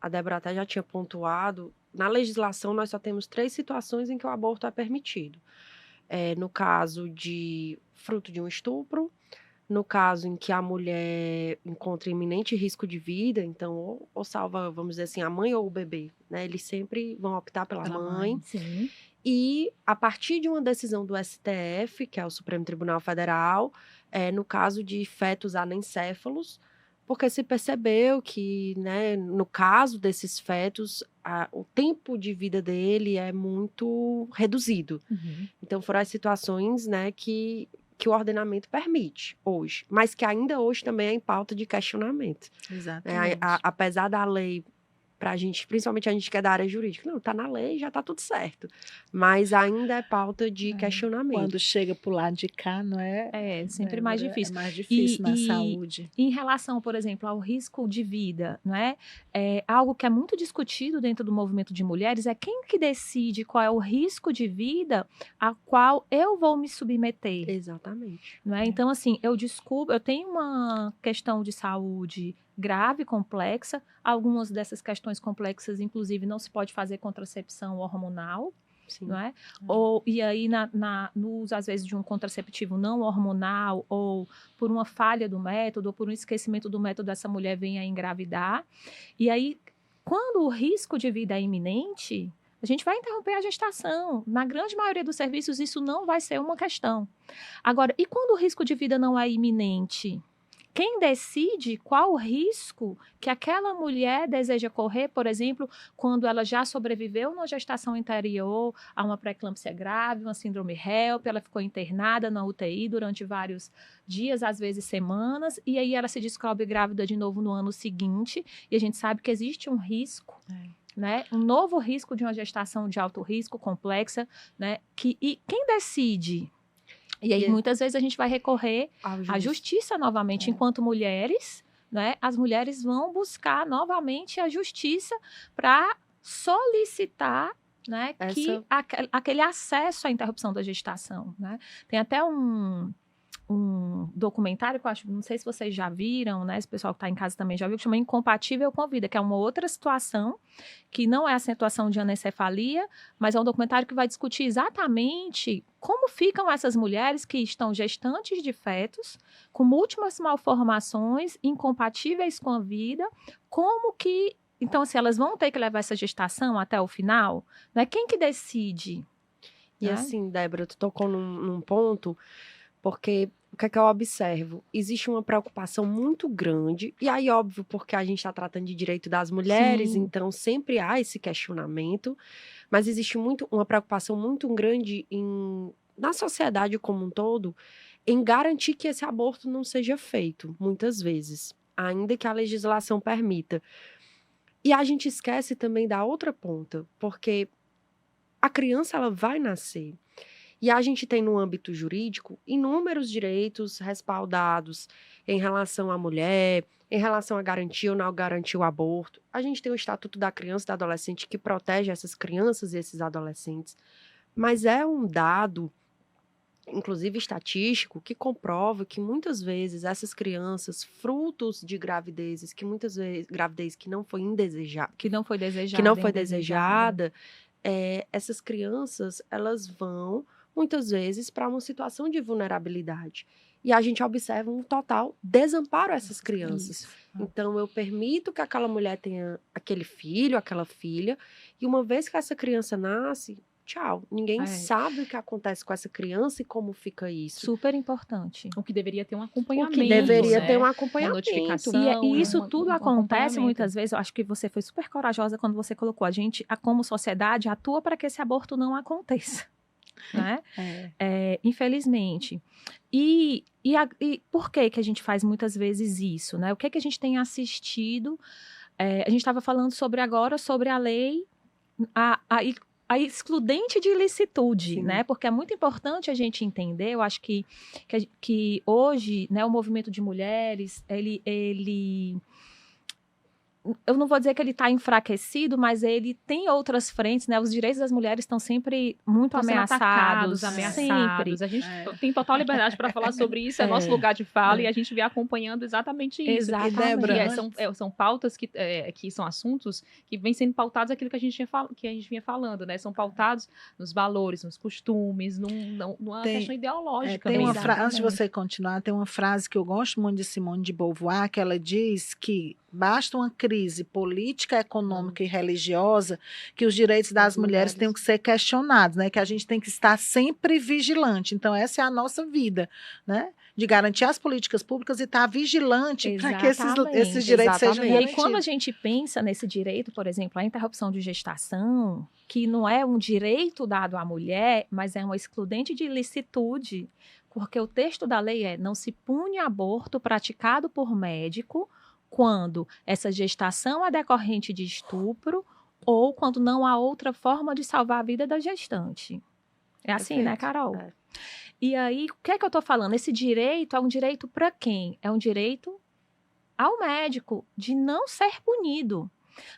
a Débora até já tinha pontuado, na legislação nós só temos 3 situações em que o aborto é permitido. No caso de fruto de um estupro, no caso em que a mulher encontra iminente risco de vida, então ou salva, vamos dizer assim, a mãe ou o bebê, né? Eles sempre vão optar pela mãe. Sim. E a partir de uma decisão do STF, que é o Supremo Tribunal Federal, no caso de fetos anencéfalos, porque se percebeu que, né, no caso desses fetos, o tempo de vida dele é muito reduzido. Uhum. Então, foram as situações, né, que o ordenamento permite hoje, mas que ainda hoje também é em pauta de questionamento. Exatamente. Apesar da lei, pra gente, principalmente a gente que é da área jurídica, não, tá na lei, já tá tudo certo. Mas ainda é pauta de questionamento. Quando chega pro lado de cá, não é? É sempre mais Débora, difícil. É mais difícil na saúde. Em relação, por exemplo, ao risco de vida, não é? Algo que é muito discutido dentro do movimento de mulheres é quem que decide qual é o risco de vida a qual eu vou me submeter. Exatamente. Não é? Então, assim, eu tenho uma questão de saúde grave, complexa. Algumas dessas questões complexas, inclusive, não se pode fazer contracepção hormonal. Sim. Não é? E aí, no uso, às vezes, de um contraceptivo não hormonal, ou por uma falha do método, ou por um esquecimento do método, essa mulher vem a engravidar. E aí, quando o risco de vida é iminente, a gente vai interromper a gestação. Na grande maioria dos serviços, isso não vai ser uma questão. Agora, e quando o risco de vida não é iminente? Quem decide qual o risco que aquela mulher deseja correr, por exemplo, quando ela já sobreviveu numa gestação anterior a uma pré-eclâmpsia grave, uma síndrome HELP, ela ficou internada na UTI durante vários dias, às vezes semanas, e aí ela se descobre grávida de novo no ano seguinte, e a gente sabe que existe um risco, né? Um novo risco de uma gestação de alto risco, complexa, né? E quem decide? E aí, muitas vezes, a gente vai recorrer à justiça novamente. Enquanto mulheres, né, as mulheres vão buscar novamente a justiça para solicitar, né, que aquele acesso à interrupção da gestação. Né? Tem até um documentário que eu acho, não sei se vocês já viram, né? Esse pessoal que está em casa também já viu, que chama Incompatível com a Vida, que é uma outra situação, que não é a situação de anencefalia, mas é um documentário que vai discutir exatamente como ficam essas mulheres que estão gestantes de fetos, com múltiplas malformações, incompatíveis com a vida, como que... Então, assim, elas vão ter que levar essa gestação até o final? Né? Quem que decide? E assim, Débora, tu tocou num ponto... Porque o que é que eu observo? Existe uma preocupação muito grande, e aí, óbvio, porque a gente está tratando de direito das mulheres, Sim. Então sempre há esse questionamento, mas existe uma preocupação muito grande na sociedade como um todo, em garantir que esse aborto não seja feito, muitas vezes, ainda que a legislação permita. E a gente esquece também da outra ponta, porque a criança ela vai nascer. E a gente tem no âmbito jurídico inúmeros direitos respaldados em relação à mulher, em relação a garantir ou não garantir o aborto. A gente tem o Estatuto da Criança e do Adolescente que protege essas crianças e esses adolescentes. Mas é um dado, inclusive estatístico, que comprova que muitas vezes essas crianças, frutos de gravidezes, que muitas vezes gravidez que não foi indesejada, que não foi desejada, essas crianças elas vão muitas vezes para uma situação de vulnerabilidade. E a gente observa um total desamparo a essas crianças. Isso. Então, eu permito que aquela mulher tenha aquele filho, aquela filha, e uma vez que essa criança nasce, tchau. Ninguém sabe o que acontece com essa criança e como fica isso. Super importante. O que deveria ter um acompanhamento. O que deveria né? ter um acompanhamento. Uma notificação. E isso tudo acontece acompanhamento. muitas vezes. Eu acho que você foi super corajosa quando você colocou a gente, como sociedade, atua para que esse aborto não aconteça. Né? Infelizmente. E por que a gente faz muitas vezes isso? Né? O que a gente tem assistido? A gente estava falando agora sobre a lei, a excludente de ilicitude, Sim. né? Porque é muito importante a gente entender, eu acho que hoje, né, o movimento de mulheres, ele eu não vou dizer que ele está enfraquecido, mas ele tem outras frentes, né? Os direitos das mulheres estão sempre muito Estão sendo ameaçados, atacados, sempre. ameaçados. A gente tem total liberdade para falar sobre isso, é nosso lugar de fala, e a gente vem acompanhando exatamente isso. Exatamente. E, Débora, São pautas que são assuntos que vêm sendo pautados aquilo que a gente vinha falando, né? São pautados nos valores, nos costumes, numa questão ideológica. Tem mesmo. antes de você continuar, tem uma frase que eu gosto muito de Simone de Beauvoir, que ela diz que basta uma crise política, econômica e religiosa que os direitos das mulheres tenham que ser questionados, né? Que a gente tem que estar sempre vigilante. Então, essa é a nossa vida, né? De garantir as políticas públicas e estar vigilante para que esses direitos sejam E garantidos. aí, quando a gente pensa nesse direito, por exemplo, a interrupção de gestação, que não é um direito dado à mulher, mas é uma excludente de ilicitude, porque o texto da lei é: não se pune aborto praticado por médico quando essa gestação é decorrente de estupro ou quando não há outra forma de salvar a vida da gestante. É assim, né, Carol? É. E aí, o que é que eu estou falando? Esse direito é um direito para quem? É um direito ao médico de não ser punido.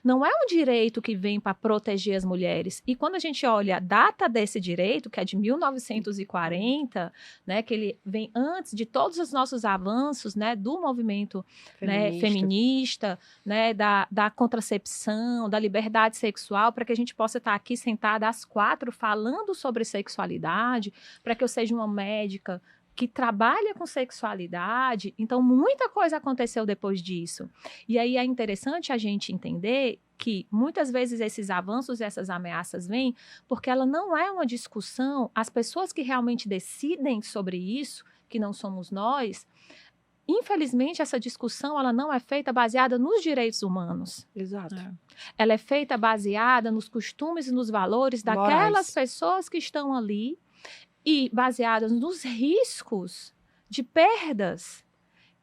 Não é um direito que vem para proteger as mulheres. E quando a gente olha a data desse direito, que é de 1940, né, que ele vem antes de todos os nossos avanços, né, do movimento feminista, né, da contracepção, da liberdade sexual, para que a gente possa estar aqui sentada às 4 falando sobre sexualidade, para que eu seja uma médica que trabalha com sexualidade. Então, muita coisa aconteceu depois disso. E aí é interessante a gente entender que muitas vezes esses avanços e essas ameaças vêm porque ela não é uma discussão, as pessoas que realmente decidem sobre isso, que não somos nós, infelizmente essa discussão ela não é feita baseada nos direitos humanos. Exato. Ela é feita baseada nos costumes e nos valores daquelas pessoas que estão ali, e baseadas nos riscos de perdas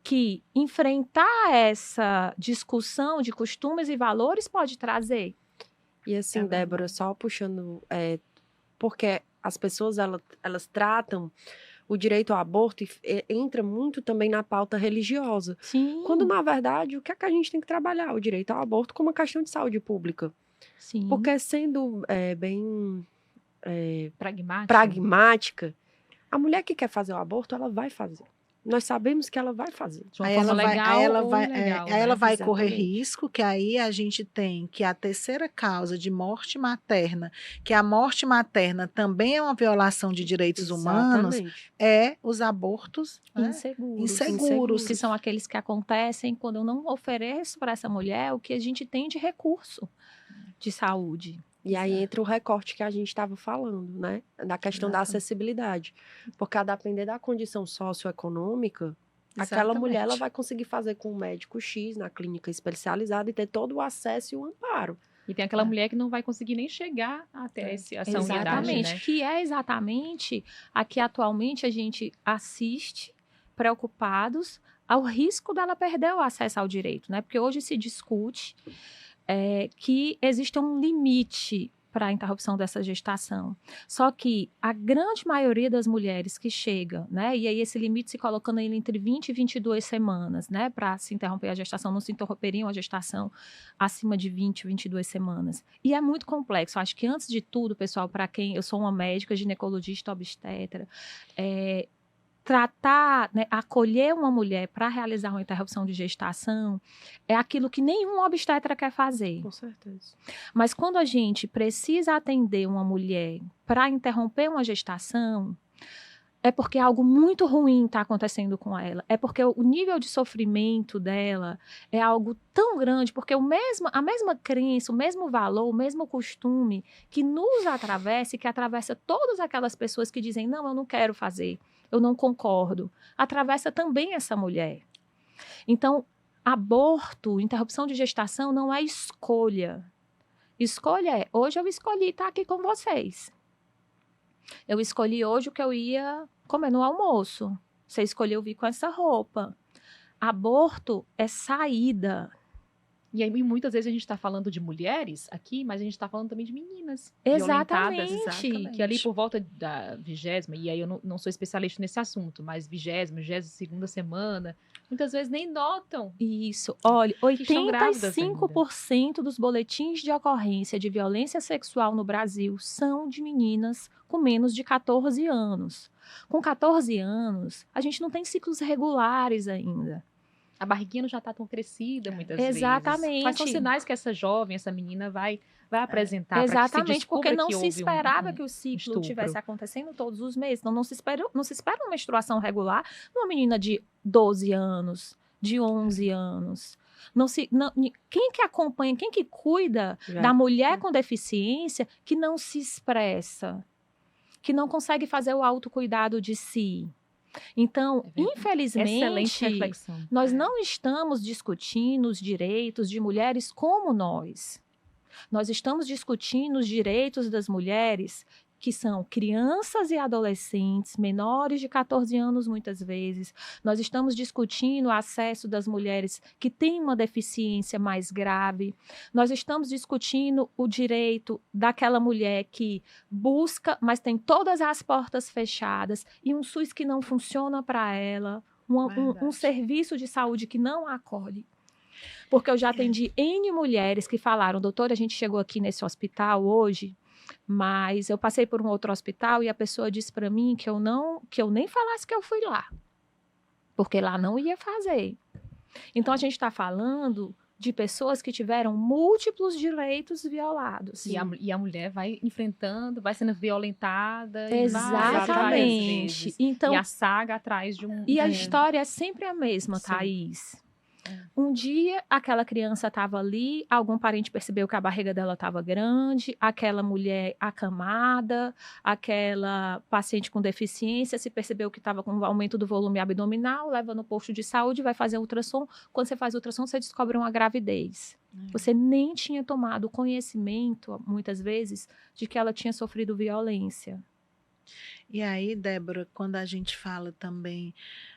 que enfrentar essa discussão de costumes e valores pode trazer. E assim, Débora, só puxando, porque as pessoas elas tratam o direito ao aborto e entra muito também na pauta religiosa. Sim. Quando, na verdade, o que é que a gente tem que trabalhar? O direito ao aborto como uma questão de saúde pública. Sim. Porque sendo bem... pragmática, a mulher que quer fazer o aborto, ela vai fazer. Nós sabemos que ela vai fazer. De uma forma legal ou ilegal, aí ela vai correr Exatamente. risco, que aí a gente tem que a terceira causa de morte materna, que a morte materna também é uma violação de direitos humanos, é os abortos, né, inseguros. Que são aqueles que acontecem quando eu não ofereço para essa mulher o que a gente tem de recurso de saúde. E aí entra o recorte que a gente estava falando, né? Da questão da acessibilidade. Porque a depender da condição socioeconômica, aquela mulher ela vai conseguir fazer com o médico X na clínica especializada e ter todo o acesso e o amparo. E tem aquela mulher que não vai conseguir nem chegar até essa unidade, Exatamente, né? que é exatamente a que atualmente a gente assiste preocupados ao risco dela perder o acesso ao direito, né? Porque hoje se discute que existe um limite para a interrupção dessa gestação. Só que a grande maioria das mulheres que chega, né, e aí esse limite se colocando aí entre 20 e 22 semanas, né, para se interromper a gestação, não se interromperiam a gestação acima de 20, 22 semanas. E é muito complexo. Acho que antes de tudo, pessoal, para quem eu sou uma médica, ginecologista, obstetra, tratar, né, acolher uma mulher para realizar uma interrupção de gestação é aquilo que nenhum obstetra quer fazer. Com certeza. Mas quando a gente precisa atender uma mulher para interromper uma gestação, é porque algo muito ruim está acontecendo com ela. É porque o nível de sofrimento dela é algo tão grande, porque a mesma crença, o mesmo valor, o mesmo costume que nos atravessa e que atravessa todas aquelas pessoas que dizem, não, eu não quero fazer, eu não concordo, atravessa também essa mulher. Então, aborto, interrupção de gestação não é escolha. Escolha é, hoje eu escolhi estar aqui com vocês. Eu escolhi hoje o que eu ia comer no almoço. Você escolheu vir com essa roupa. Aborto é saída. E aí, muitas vezes a gente está falando de mulheres aqui, mas a gente está falando também de meninas Exatamente. violentadas, que ali por volta da 20ª, e aí eu não sou especialista nesse assunto, mas 22ª semana, muitas vezes nem notam. Isso. Olha, Que estão grávidas 85% dos boletins de ocorrência de violência sexual no Brasil são de meninas com menos de 14 anos. Com 14 anos, a gente não tem ciclos regulares ainda. A barriguinha não já está tão crescida muitas vezes. Exatamente. Quais são sinais que essa jovem, essa menina vai apresentar para que se Exatamente, descubra porque não que se houve esperava que o ciclo estupro. estivesse acontecendo todos os meses. Então, não se espera uma menstruação regular numa menina de 12 anos, de 11 anos. Quem que acompanha, quem que cuida da mulher com deficiência que não se expressa, que não consegue fazer o autocuidado de si? Então, Excelente infelizmente, reflexão. nós não estamos discutindo os direitos de mulheres como nós. Nós estamos discutindo os direitos das mulheres que são crianças e adolescentes, menores de 14 anos muitas vezes. Nós estamos discutindo o acesso das mulheres que têm uma deficiência mais grave. Nós estamos discutindo o direito daquela mulher que busca, mas tem todas as portas fechadas, e um SUS que não funciona para ela, um serviço de saúde que não a acolhe. Porque eu já atendi N mulheres que falaram: doutora, a gente chegou aqui nesse hospital hoje, mas eu passei por um outro hospital e a pessoa disse para mim que eu nem falasse que eu fui lá, porque lá não ia fazer. Então, a gente está falando de pessoas que tiveram múltiplos direitos violados. E a mulher vai enfrentando, vai sendo violentada. Exatamente. Vezes. Então, e a saga atrás de um... E a história é sempre a mesma, Sim. Thaís. Um dia, aquela criança estava ali, algum parente percebeu que a barriga dela estava grande, aquela mulher acamada, aquela paciente com deficiência se percebeu que estava com um aumento do volume abdominal, leva no posto de saúde, vai fazer ultrassom. Quando você faz ultrassom, você descobre uma gravidez. Você nem tinha tomado conhecimento, muitas vezes, de que ela tinha sofrido violência. E aí, Débora, quando a gente fala também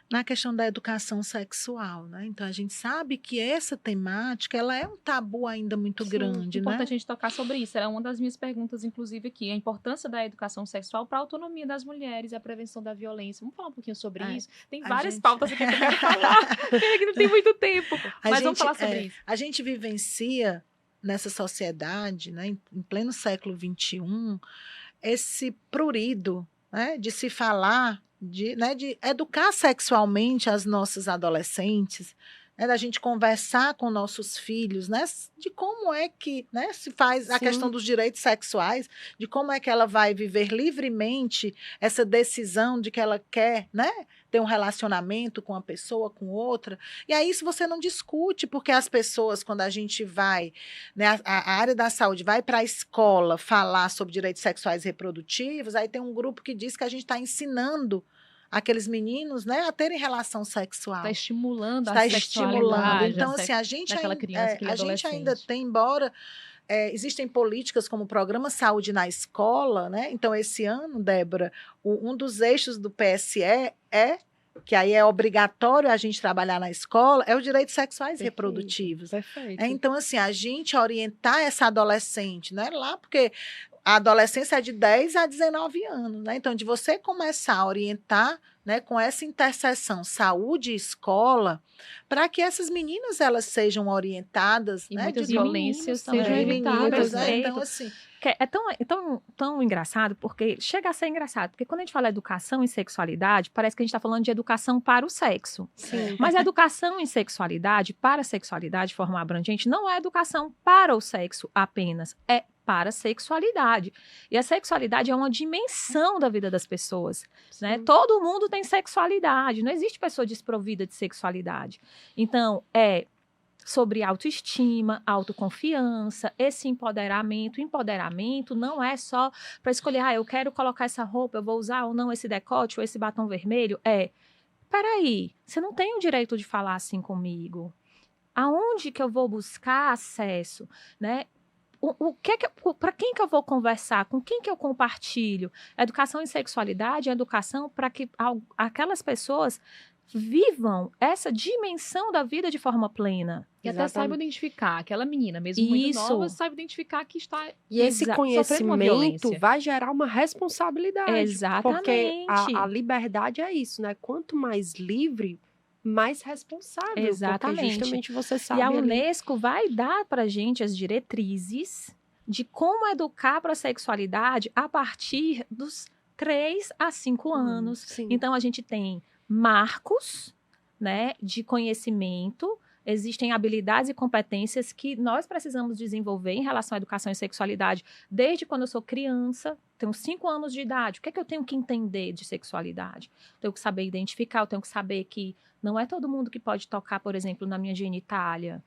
na questão da educação sexual, né? Então, a gente sabe que essa temática, ela é um tabu ainda muito grande, É né? importante a gente tocar sobre isso. Era uma das minhas perguntas, inclusive, aqui. A importância da educação sexual para a autonomia das mulheres e a prevenção da violência. Vamos falar um pouquinho sobre isso? Tem várias pautas aqui que eu quero falar. Que não tem muito tempo. Mas vamos falar sobre isso. A gente vivencia nessa sociedade, né, em pleno século XXI, esse prurido, né, de se falar, de educar sexualmente as nossas adolescentes, né, da gente conversar com nossos filhos, né, de como é que, né, se faz a questão dos direitos sexuais, de como é que ela vai viver livremente essa decisão de que ela quer, né, ter um relacionamento com uma pessoa, com outra. E aí isso você não discute, porque as pessoas, quando a gente vai, né, a área da saúde vai para a escola falar sobre direitos sexuais e reprodutivos, aí tem um grupo que diz que a gente está ensinando aqueles meninos, né, a terem relação sexual. Está estimulando Está a estimulando. sexualidade. Então, assim, a gente ainda adolescente. tem, embora existem políticas como o Programa Saúde na Escola, né? Então, esse ano, Débora, um dos eixos do PSE que aí é obrigatório a gente trabalhar na escola, é os direitos sexuais e reprodutivos. Perfeito. Então, assim, a gente orientar essa adolescente, não é lá, porque a adolescência é de 10 a 19 anos, né? Então, de você começar a orientar, né, com essa interseção saúde e escola, para que essas meninas elas sejam orientadas, E né, muitas de violências também. sejam evitadas, né? né? Então, assim, É tão engraçado, porque chega a ser engraçado, porque quando a gente fala educação em sexualidade, parece que a gente está falando de educação para o sexo. Sim. Mas a educação em sexualidade, para a sexualidade de forma abrangente, não é educação para o sexo apenas, é para a sexualidade. E a sexualidade é uma dimensão da vida das pessoas, né? Todo mundo tem sexualidade, não existe pessoa desprovida de sexualidade. Então, é sobre autoestima, autoconfiança, esse empoderamento. Empoderamento não é só para escolher, eu quero colocar essa roupa, eu vou usar ou não esse decote ou esse batom vermelho. Peraí, você não tem o direito de falar assim comigo. Aonde que eu vou buscar acesso, né? Para quem que eu vou conversar? Com quem que eu compartilho? Educação em sexualidade é educação para que aquelas pessoas vivam essa dimensão da vida de forma plena. E até saiba identificar, aquela menina, mesmo muito Isso. nova, saiba identificar que está E esse sofrendo uma conhecimento violência. vai gerar uma responsabilidade. Porque Exatamente. a liberdade é isso, né? Quanto mais livre, mais responsável. Exatamente. Porque justamente você sabe E a ali. Unesco vai dar para a gente as diretrizes de como educar para a sexualidade a partir dos 3 a 5 anos. Sim. Então, a gente tem marcos, né, de conhecimento, existem habilidades e competências que nós precisamos desenvolver em relação à educação e sexualidade desde quando eu sou criança, tenho 5 anos de idade. O que é que eu tenho que entender de sexualidade? Eu tenho que saber identificar, eu tenho que saber que não é todo mundo que pode tocar, por exemplo, na minha genitália.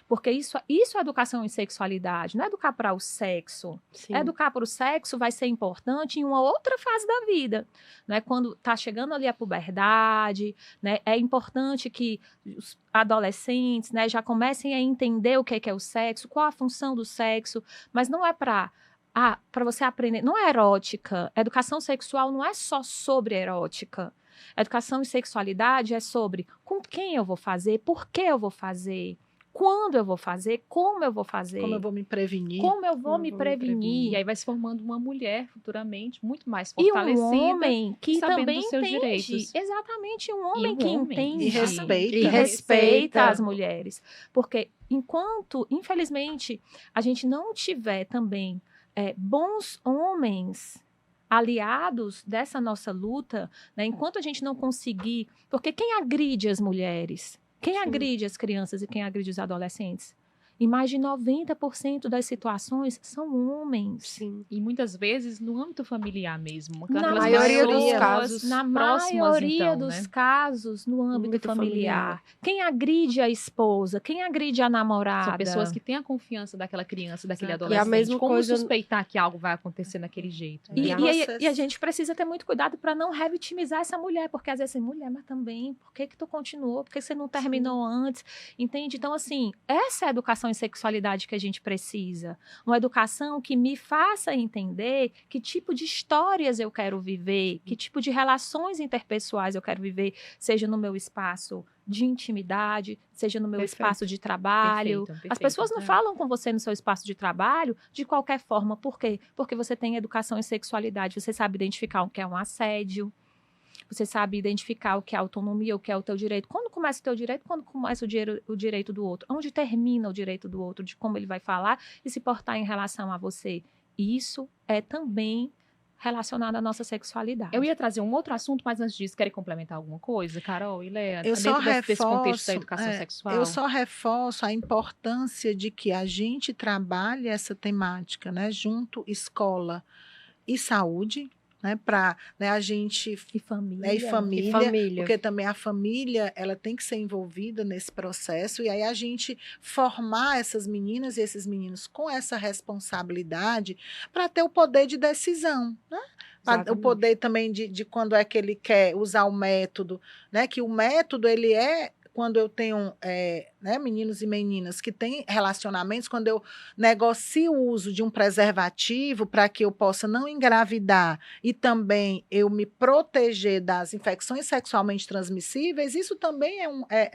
Porque isso é educação em sexualidade, não é educar para o sexo. Sim. Educar para o sexo vai ser importante em uma outra fase da vida, né? Quando está chegando ali a puberdade, né? É importante que os adolescentes, né, já comecem a entender o que é o sexo, qual a função do sexo, mas não é para você aprender, não é erótica. Educação sexual não é só sobre erótica. Educação e sexualidade é sobre com quem eu vou fazer, por que eu vou fazer, quando eu vou fazer, como eu vou fazer. Como eu vou me prevenir. Como eu vou me E prevenir. aí vai se formando uma mulher futuramente muito mais E fortalecida. um homem que sabendo também dos seus entende. direitos. Exatamente, um homem um que homem. entende. E respeita. E respeita Respeita. as mulheres. Porque enquanto, infelizmente, a gente não tiver também bons homens aliados dessa nossa luta, né, enquanto a gente não conseguir... Porque quem agride as mulheres? Quem agride as crianças e quem agride os adolescentes? E mais de 90% das situações são homens. Sim. E muitas vezes no âmbito familiar mesmo. Na Aquelas maioria dos pessoas casos. Na próximas, maioria então, dos né? casos, no âmbito âmbito familiar. familiar. Quem agride a esposa, quem agride a namorada. São pessoas que têm a confiança daquela criança, daquele Exato. E a adolescente. mesma Como coisa- suspeitar que algo vai acontecer naquele jeito? E, né? Vocês- e a gente precisa ter muito cuidado para não revitimizar essa mulher, porque às vezes, mulher, mas também, por que tu continuou? Por que você não terminou antes? Entende? Então, assim, essa é a educação em sexualidade que a gente precisa. Uma educação que me faça entender que tipo de histórias eu quero viver, que tipo de relações interpessoais eu quero viver, seja no meu espaço de intimidade, seja no meu Perfeito. espaço de trabalho. Perfeito, As pessoas não é. falam com você no seu espaço de trabalho de qualquer forma. Por quê? Porque você tem educação em sexualidade, você sabe identificar o que é um assédio, você sabe identificar o que é autonomia, o que é o teu direito. Quando começa o teu direito, quando começa o direito do outro? Onde termina o direito do outro, de como ele vai falar e se portar em relação a você. Isso é também relacionado à nossa sexualidade. Eu ia trazer um outro assunto, mas antes disso, querem complementar alguma coisa, Carol e Léa? Eu só Dentro desse contexto da reforço, educação sexual? eu só reforço a importância de que a gente trabalhe essa temática, né, junto escola e saúde, né, para, né, a gente E família. né, e E família, família. porque também a família ela tem que ser envolvida nesse processo e aí a gente formar essas meninas e esses meninos com essa responsabilidade para ter o poder de decisão, né? O Exatamente. poder também de quando é que ele quer usar o método, né? Que o método ele é quando eu tenho né, meninos e meninas que têm relacionamentos, quando eu negocio o uso de um preservativo para que eu possa não engravidar e também eu me proteger das infecções sexualmente transmissíveis, isso também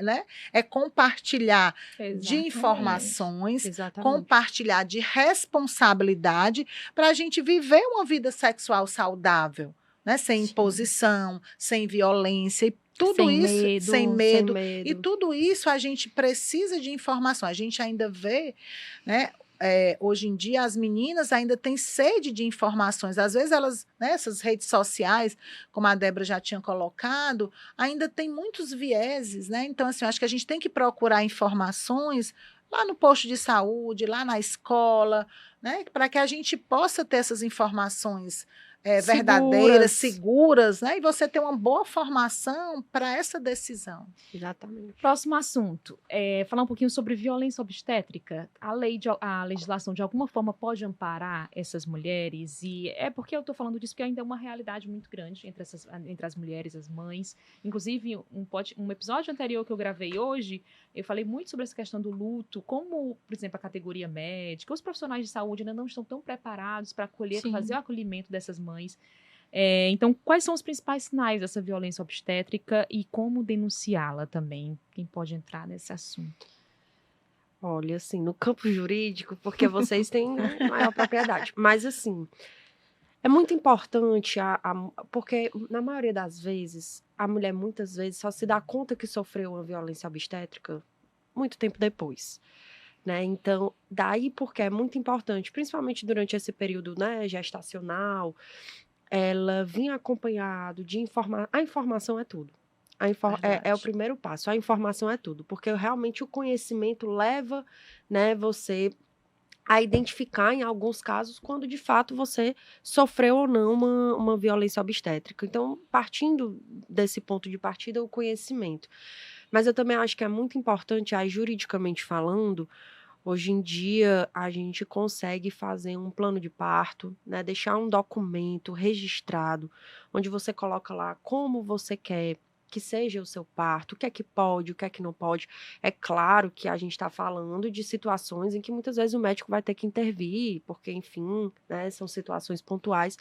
né, é compartilhar de Exatamente. informações, Exatamente. compartilhar de responsabilidade para a gente viver uma vida sexual saudável, né? Sem Sim. imposição, sem violência e tudo Sem isso medo, sem medo. Sem medo. E tudo isso a gente precisa de informação. A gente ainda vê, né? Hoje em dia as meninas ainda têm sede de informações. Às vezes elas, né, essas redes sociais, como a Débora já tinha colocado, ainda tem muitos vieses, né? Então, assim, eu acho que a gente tem que procurar informações lá no posto de saúde, lá na escola, né? Para que a gente possa ter essas informações verdadeiras, seguras, né? E você ter uma boa formação para essa decisão. Exatamente. Próximo assunto, falar um pouquinho sobre violência obstétrica. A legislação, de alguma forma, pode amparar essas mulheres? E é porque eu estou falando disso, porque ainda é uma realidade muito grande entre as mulheres, as mães. Inclusive, um episódio anterior que eu gravei hoje, eu falei muito sobre essa questão do luto, como, por exemplo, a categoria médica, os profissionais de saúde ainda não estão tão preparados para Sim. fazer o acolhimento dessas mães. Então, quais são os principais sinais dessa violência obstétrica e como denunciá-la também? Quem pode entrar nesse assunto? Olha, assim, no campo jurídico, porque vocês têm, né, maior propriedade. Mas, assim, é muito importante, porque na maioria das vezes, a mulher muitas vezes só se dá conta que sofreu uma violência obstétrica muito tempo depois. Né? Então, daí porque é muito importante, principalmente durante esse período, né, gestacional, ela vinha acompanhado de a informação é tudo. É o primeiro passo, a informação é tudo, porque realmente o conhecimento leva, né, você a identificar, em alguns casos, quando de fato você sofreu ou não uma violência obstétrica. Então, partindo desse ponto de partida, o conhecimento. Mas eu também acho que é muito importante, aí, juridicamente falando, hoje em dia, a gente consegue fazer um plano de parto, né? Deixar um documento registrado, onde você coloca lá como você quer que seja o seu parto, o que é que pode, o que é que não pode. É claro que a gente está falando de situações em que muitas vezes o médico vai ter que intervir, porque, enfim, né, são situações pontuais.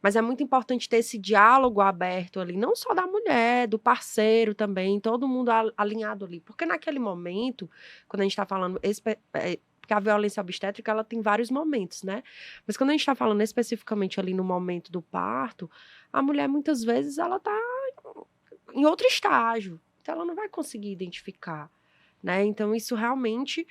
Mas é muito importante ter esse diálogo aberto ali, não só da mulher, do parceiro também, todo mundo alinhado ali. Porque naquele momento, quando a gente está falando porque a violência obstétrica, ela tem vários momentos, né? Mas quando a gente está falando especificamente ali no momento do parto, a mulher, muitas vezes, ela está em outro estágio. Então, ela não vai conseguir identificar, né? Então, isso realmente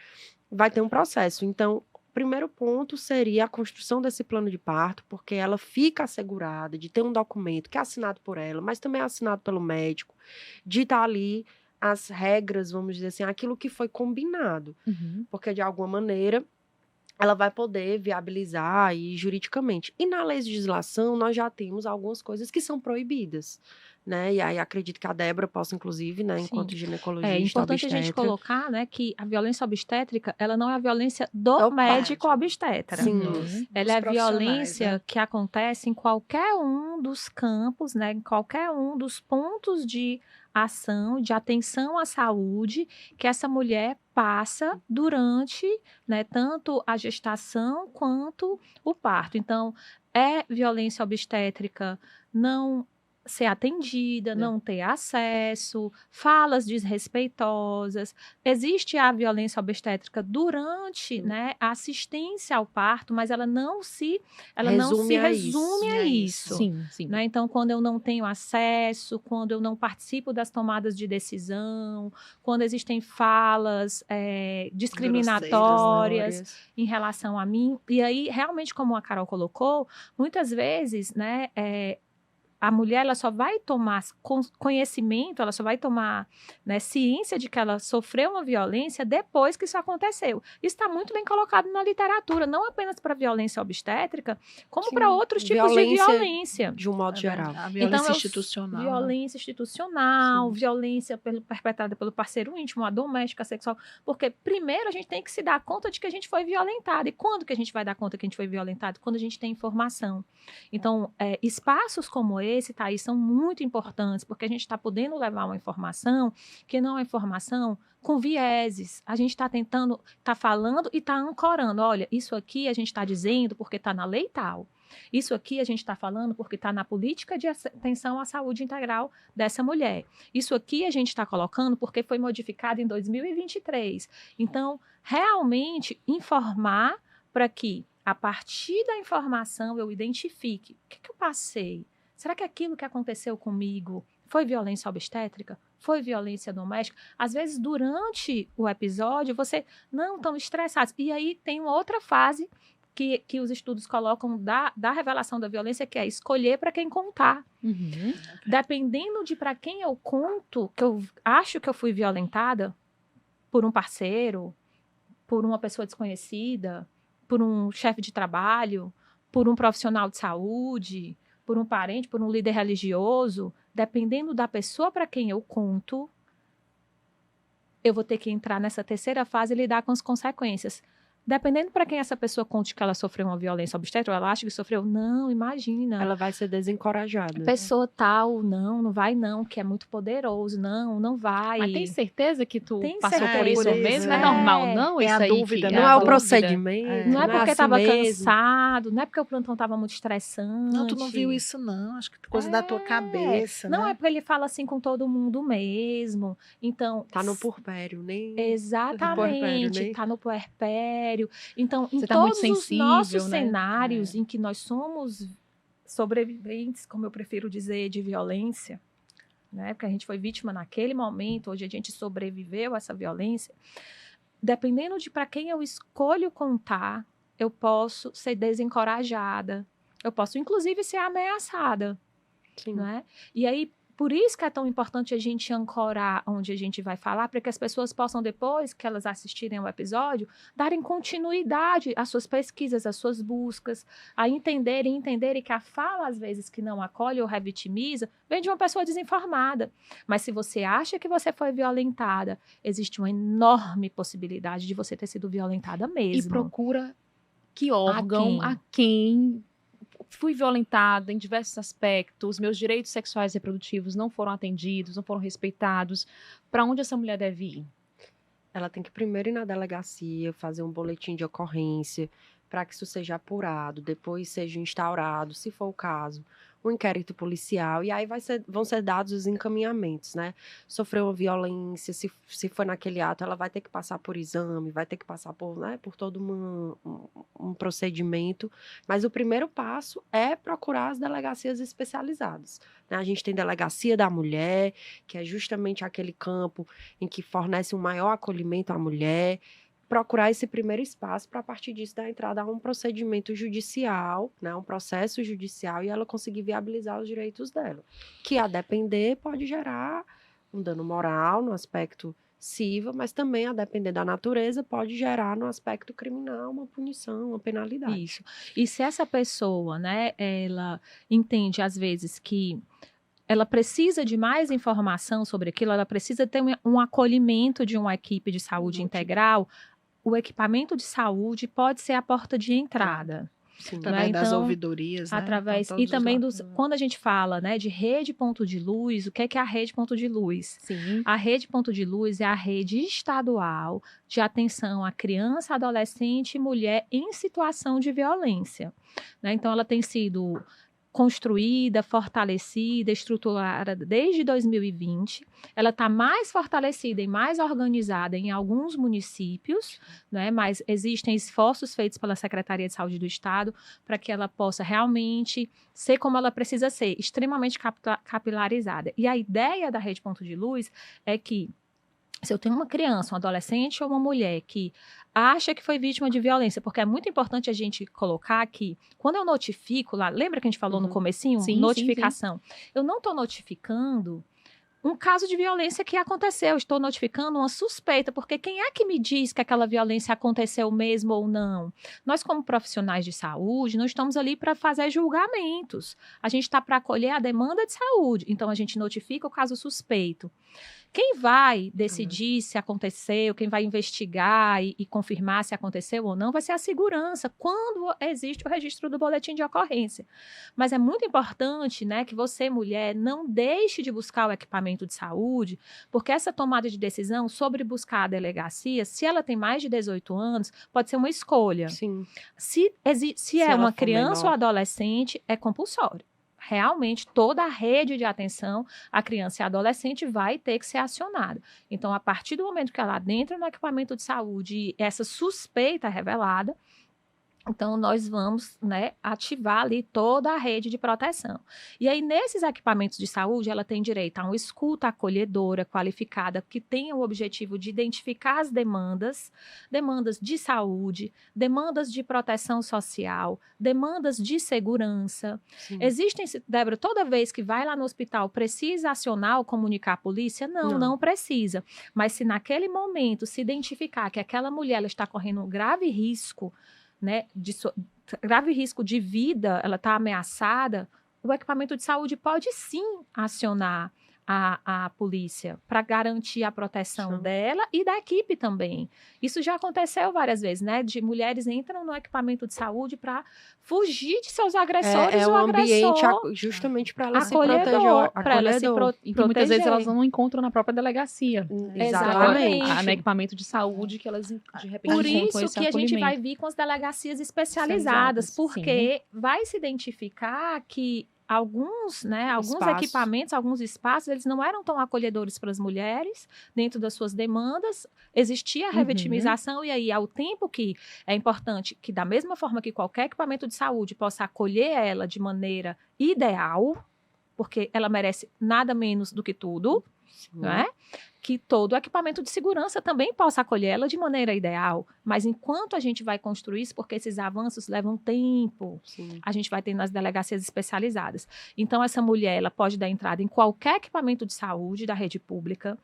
vai ter um processo. Então, o primeiro ponto seria a construção desse plano de parto, porque ela fica assegurada de ter um documento que é assinado por ela, mas também é assinado pelo médico, de estar ali as regras, vamos dizer assim, aquilo que foi combinado. Porque, de alguma maneira, ela vai poder viabilizar aí juridicamente. E na legislação, nós já temos algumas coisas que são proibidas, né? E aí acredito que a Débora possa, inclusive, né, enquanto ginecologista, É importante a gente colocar, né, que a violência obstétrica, ela não é a violência do médico obstetra. Sim. Ela é a violência que acontece em qualquer um dos campos, né, em qualquer um dos pontos de ação, de atenção à saúde que essa mulher passa durante, né, tanto a gestação quanto o parto. Então, é violência obstétrica não ser atendida, não ter acesso, falas desrespeitosas. Existe a violência obstétrica durante, né, a assistência ao parto, mas ela não se resume a isso. Sim, sim. Né? Então, quando eu não tenho acesso, quando eu não participo das tomadas de decisão, quando existem falas discriminatórias em relação a mim, e aí, realmente, como a Carol colocou, muitas vezes, né, a mulher ela só vai tomar conhecimento, ela só vai tomar, né, ciência de que ela sofreu uma violência depois que isso aconteceu. Isso está muito bem colocado na literatura, não apenas para violência obstétrica, como para outros tipos de violência. De um modo geral. A violência institucional. Violência institucional, violência perpetrada pelo parceiro íntimo, a doméstica, a sexual. Porque primeiro a gente tem que se dar conta de que a gente foi violentado. E quando que a gente vai dar conta que a gente foi violentado? Quando a gente tem informação. Então, espaços como esse, Thaís, são muito importantes, porque a gente está podendo levar uma informação que não é informação com vieses. A gente está tentando, está falando e está ancorando. Olha, isso aqui a gente está dizendo porque está na lei tal. Isso aqui a gente está falando porque está na política de atenção à saúde integral dessa mulher. Isso aqui a gente está colocando porque foi modificado em 2023. Então, realmente, informar para que, a partir da informação, eu identifique o que eu passei. Será que aquilo que aconteceu comigo foi violência obstétrica? Foi violência doméstica? Às vezes, durante o episódio, você não tão estressado. E aí tem uma outra fase que os estudos colocam da revelação da violência, que é escolher para quem contar. Dependendo de para quem eu conto, que eu acho que eu fui violentada por um parceiro, por uma pessoa desconhecida, por um chefe de trabalho, por um profissional de saúde, por um parente, por um líder religioso, dependendo da pessoa para quem eu conto, eu vou ter que entrar nessa terceira fase e lidar com as consequências. dependendo para quem essa pessoa conte que ela sofreu uma violência obstétrica, ela acha que sofreu, não, imagina. Ela vai ser desencorajada. Pessoa tal, não vai não, que é muito poderoso, não vai. Mas tem certeza que tu Tem passou por certeza. isso mesmo? É É. normal, não? Tem Isso a aí dúvida, que, né? Não a é o dúvida. procedimento. Não é porque assim estava mesmo. cansado, não é porque o plantão estava muito estressante. Não, tu não viu isso, não. Acho que é coisa da tua cabeça, Não né? é porque ele fala assim com todo mundo mesmo. Então, Tá no puerpério, nem... exatamente, né? tá no puerpério. Então, em Você tá muito todos os sensível, nossos né? cenários em que nós somos sobreviventes, como eu prefiro dizer, de violência, né? Porque a gente foi vítima naquele momento, hoje a gente sobreviveu a essa violência. Dependendo de para quem eu escolho contar, eu posso ser desencorajada, eu posso inclusive ser ameaçada, Sim. né? E aí, por isso que é tão importante a gente ancorar onde a gente vai falar, para que as pessoas possam, depois que elas assistirem ao episódio, darem continuidade às suas pesquisas, às suas buscas, a entenderem que a fala, às vezes, que não acolhe ou revitimiza, vem de uma pessoa desinformada. Mas se você acha que você foi violentada, existe uma enorme possibilidade de você ter sido violentada mesmo. E procura que órgão, a quem fui violentada em diversos aspectos, meus direitos sexuais e reprodutivos não foram atendidos, não foram respeitados. Para onde essa mulher deve ir? Ela tem que primeiro ir na delegacia, fazer um boletim de ocorrência, para que isso seja apurado, depois seja instaurado, se for o caso, um inquérito policial, e aí vão ser dados os encaminhamentos, né? Sofreu uma violência, se foi naquele ato, ela vai ter que passar por exame, vai ter que passar por todo um procedimento, mas o primeiro passo é procurar as delegacias especializadas, né? A gente tem Delegacia da Mulher, que é justamente aquele campo em que fornece um maior acolhimento à mulher, procurar esse primeiro espaço para, a partir disso, dar entrada a um procedimento judicial, né, um processo judicial, e ela conseguir viabilizar os direitos dela. Que, a depender, pode gerar um dano moral no aspecto civil, mas também, a depender da natureza, pode gerar no aspecto criminal uma punição, uma penalidade. Isso. E se essa pessoa, né, ela entende, às vezes, que ela precisa de mais informação sobre aquilo, ela precisa ter um acolhimento de uma equipe de saúde integral, o equipamento de saúde pode ser a porta de entrada. Sim. Através das Então, ouvidorias, né? Através, Então, e todos os também lados. quando a gente fala, né, de rede ponto de luz, o que é a rede ponto de luz? Sim. A rede ponto de luz é a rede estadual de atenção à criança, adolescente e mulher em situação de violência, né? Então, ela tem sido construída, fortalecida, estruturada desde 2020. Ela está mais fortalecida e mais organizada em alguns municípios, né? Mas existem esforços feitos pela Secretaria de Saúde do Estado para que ela possa realmente ser como ela precisa ser, extremamente capilarizada. E a ideia da Rede Ponto de Luz é que, se eu tenho uma criança, um adolescente ou uma mulher que acha que foi vítima de violência, porque é muito importante a gente colocar que, quando eu notifico lá, lembra que a gente falou no comecinho? Sim, notificação. Eu não estou notificando um caso de violência que aconteceu, estou notificando uma suspeita, porque quem é que me diz que aquela violência aconteceu mesmo ou não? Nós, como profissionais de saúde, não estamos ali para fazer julgamentos. A gente está para acolher a demanda de saúde, então a gente notifica o caso suspeito. Quem vai decidir se aconteceu, quem vai investigar e confirmar se aconteceu ou não, vai ser a segurança, quando existe o registro do boletim de ocorrência. Mas é muito importante, né, que você, mulher, não deixe de buscar o equipamento de saúde, porque essa tomada de decisão sobre buscar a delegacia, se ela tem mais de 18 anos, pode ser uma escolha. Sim. Se é uma criança menor, ou adolescente, é compulsório. Realmente, toda a rede de atenção à criança e adolescente vai ter que ser acionada. Então, a partir do momento que ela adentra no equipamento de saúde e essa suspeita é revelada, então nós vamos, né, ativar ali toda a rede de proteção. E aí, nesses equipamentos de saúde, ela tem direito a uma escuta acolhedora, qualificada, que tenha o objetivo de identificar as demandas de saúde, demandas de proteção social, demandas de segurança. sim. Existem, Débora, toda vez que vai lá no hospital, precisa acionar ou comunicar a polícia? Não precisa. Mas se naquele momento se identificar que aquela mulher ela está correndo um grave risco, né, grave risco de vida, ela está ameaçada, o equipamento de saúde pode sim acionar a polícia para garantir a proteção Sim. dela e da equipe também. Isso já aconteceu várias vezes, né? De mulheres entram no equipamento de saúde para fugir de seus agressores. É o um ambiente agressor justamente para ela se proteger. acolhedor, para ela se Acolhedor. E que muitas vezes elas proteger. não encontram na própria delegacia. Exatamente. No equipamento de saúde que elas, de repente, Por encontram isso esse que a gente vai acolhimento. vir com as delegacias especializadas, Especializadas, porque vai se identificar que alguns Espaços. equipamentos, alguns espaços, eles não eram tão acolhedores para as mulheres dentro das suas demandas, existia a revitimização, e aí, ao tempo que é importante que, da mesma forma que qualquer equipamento de saúde possa acolher ela de maneira ideal, porque ela merece nada menos do que tudo, não é? Que todo equipamento de segurança também possa acolhê-la de maneira ideal. Mas enquanto a gente vai construir isso, porque esses avanços levam tempo, Sim. a gente vai ter nas delegacias especializadas. Então, essa mulher, ela pode dar entrada em qualquer equipamento de saúde da rede pública.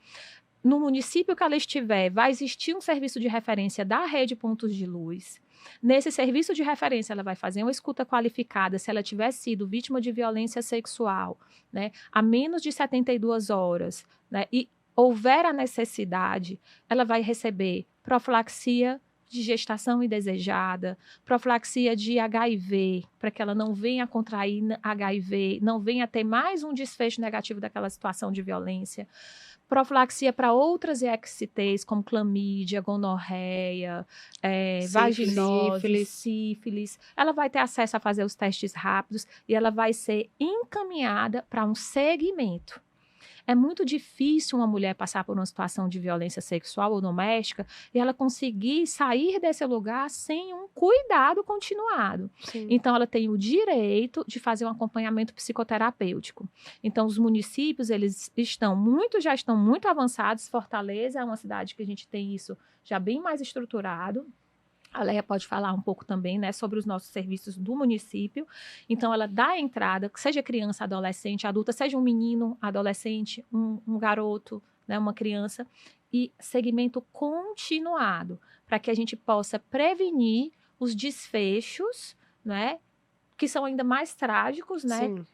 No município que ela estiver, vai existir um serviço de referência da rede Pontos de Luz. Nesse serviço de referência, ela vai fazer uma escuta qualificada se ela tiver sido vítima de violência sexual, né, há menos de 72 horas, né, e houver a necessidade, ela vai receber profilaxia de gestação indesejada, profilaxia de HIV, para que ela não venha contrair HIV, não venha ter mais um desfecho negativo daquela situação de violência. Profilaxia para outras EXTs, como clamídia, gonorreia, vaginose, sífilis. Ela vai ter acesso a fazer os testes rápidos e ela vai ser encaminhada para um segmento. É muito difícil uma mulher passar por uma situação de violência sexual ou doméstica e ela conseguir sair desse lugar sem um cuidado continuado. Sim. Então, ela tem o direito de fazer um acompanhamento psicoterapêutico. Então, os municípios, eles já estão muito avançados. Fortaleza é uma cidade que a gente tem isso já bem mais estruturado. A Leia pode falar um pouco também, né, sobre os nossos serviços do município. Então, ela dá a entrada, seja criança, adolescente, adulta, seja um menino, adolescente, um garoto, né, uma criança, e segmento continuado, para que a gente possa prevenir os desfechos, né, que são ainda mais trágicos, né? Sim.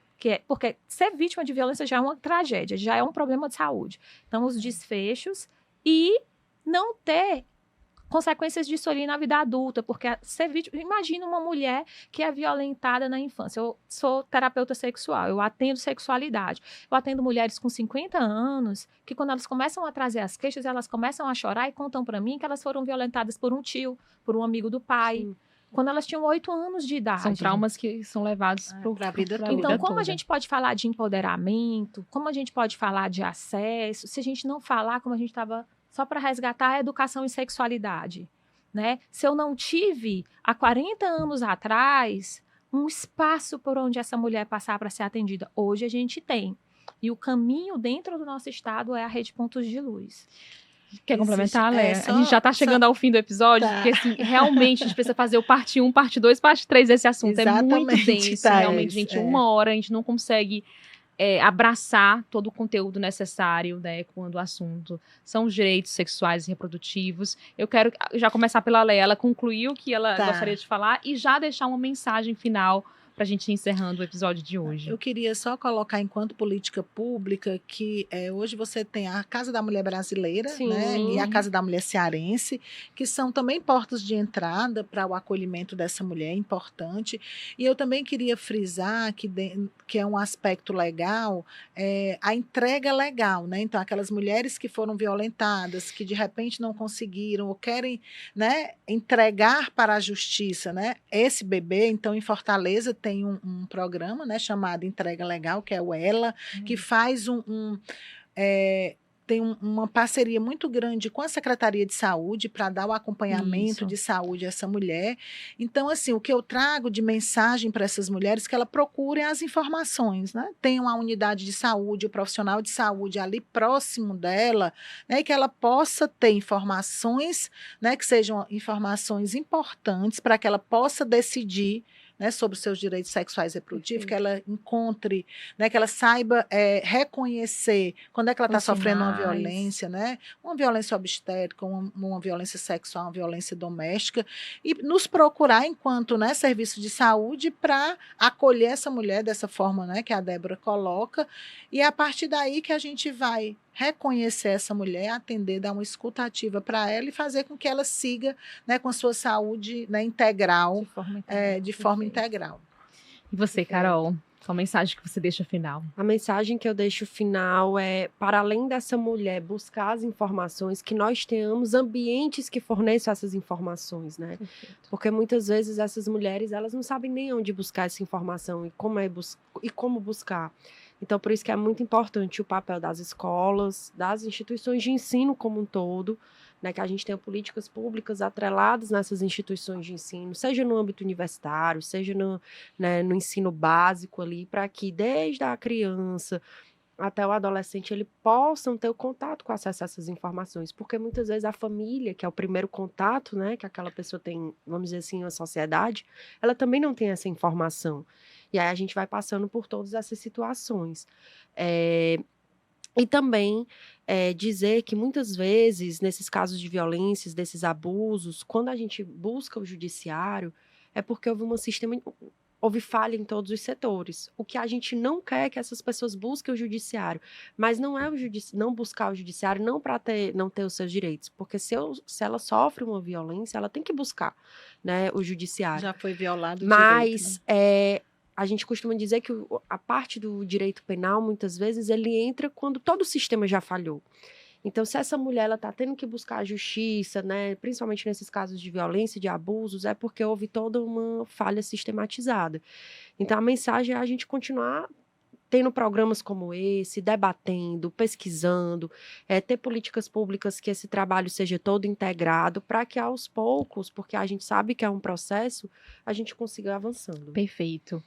Porque ser vítima de violência já é uma tragédia, já é um problema de saúde. Então, os desfechos e não ter consequências disso ali na vida adulta, porque ser vítima... Imagina uma mulher que é violentada na infância. Eu sou terapeuta sexual, eu atendo sexualidade. Eu atendo mulheres com 50 anos que, quando elas começam a trazer as queixas, elas começam a chorar e contam para mim que elas foram violentadas por um tio, por um amigo do pai, Sim. quando elas tinham 8 anos de idade. São traumas que são levados Pra vida toda. Então, como toda. a gente pode falar de empoderamento, como a gente pode falar de acesso, se a gente não falar, como a gente estava... Só para resgatar a educação em sexualidade, né? Se eu não tive, há 40 anos atrás, um espaço por onde essa mulher passar para ser atendida, hoje a gente tem. E o caminho dentro do nosso estado é a rede Pontos de Luz. Quer complementar, Léa? só- A gente já está chegando ao fim do episódio, Tá. porque assim, realmente a gente precisa fazer o parte 1, parte 2, parte 3 desse assunto. É muito Exatamente, denso, Thaís, realmente, gente. é. Uma hora a gente não consegue abraçar todo o conteúdo necessário, né, quando o assunto são os direitos sexuais e reprodutivos. Eu quero já começar pela Léa. Ela concluiu o que ela Tá. gostaria de falar e já deixar uma mensagem final para a gente ir encerrando o episódio de hoje. Eu queria só colocar, enquanto política pública, que hoje você tem a Casa da Mulher Brasileira, Sim. né, e a Casa da Mulher Cearense, que são também portas de entrada para o acolhimento dessa mulher, importante. E eu também queria frisar que é um aspecto legal, a entrega legal, né? Então, aquelas mulheres que foram violentadas, que de repente não conseguiram ou querem, né, entregar para a justiça, né, esse bebê. Então, em Fortaleza tem um programa, né, chamado Entrega Legal, que é o ELA, que faz tem uma parceria muito grande com a Secretaria de Saúde para dar o acompanhamento Isso. de saúde a essa mulher. Então, assim, o que eu trago de mensagem para essas mulheres é que elas procurem as informações, né? Tem uma unidade de saúde, o profissional de saúde ali próximo dela, né? E que ela possa ter informações, né? Que sejam informações importantes para que ela possa decidir, né, sobre os seus direitos sexuais e reprodutivos, que ela encontre, né, que ela saiba reconhecer quando é que ela está sofrendo uma violência, né, uma violência obstétrica, uma violência sexual, uma violência doméstica, e nos procurar enquanto, né, serviço de saúde para acolher essa mulher dessa forma, né, que a Débora coloca, e é a partir daí que a gente vai reconhecer essa mulher, atender, dar uma escuta ativa para ela e fazer com que ela siga, né, com a sua saúde, né, integral, de forma integral. E você, Carol, qual a mensagem que você deixa final? A mensagem que eu deixo final é, para além dessa mulher buscar as informações, que nós tenhamos ambientes que forneçam essas informações, né? Perfeito. Porque muitas vezes essas mulheres, elas não sabem nem onde buscar essa informação e como buscar. Então, por isso que é muito importante o papel das escolas, das instituições de ensino como um todo, né, que a gente tenha políticas públicas atreladas nessas instituições de ensino, seja no âmbito universitário, seja no ensino básico ali, para que desde a criança até o adolescente, ele possam ter o contato com acesso a essas informações, porque muitas vezes a família, que é o primeiro contato, né, que aquela pessoa tem, vamos dizer assim, a sociedade, ela também não tem essa informação. E aí a gente vai passando por todas essas situações. E também dizer que muitas vezes, nesses casos de violências, desses abusos, quando a gente busca o judiciário, é porque houve falha em todos os setores. O que a gente não quer é que essas pessoas busquem o judiciário, mas não é não buscar o judiciário não para não ter os seus direitos, porque se ela sofre uma violência, ela tem que buscar, né, o judiciário. Já foi violado o mas, direito, né? A gente costuma dizer que a parte do direito penal, muitas vezes, ele entra quando todo o sistema já falhou. Então, se essa mulher está tendo que buscar a justiça, né, principalmente nesses casos de violência, de abusos, é porque houve toda uma falha sistematizada. Então, a mensagem é a gente continuar tendo programas como esse, debatendo, pesquisando, ter políticas públicas que esse trabalho seja todo integrado, para que aos poucos, porque a gente sabe que é um processo, a gente consiga ir avançando. Perfeito.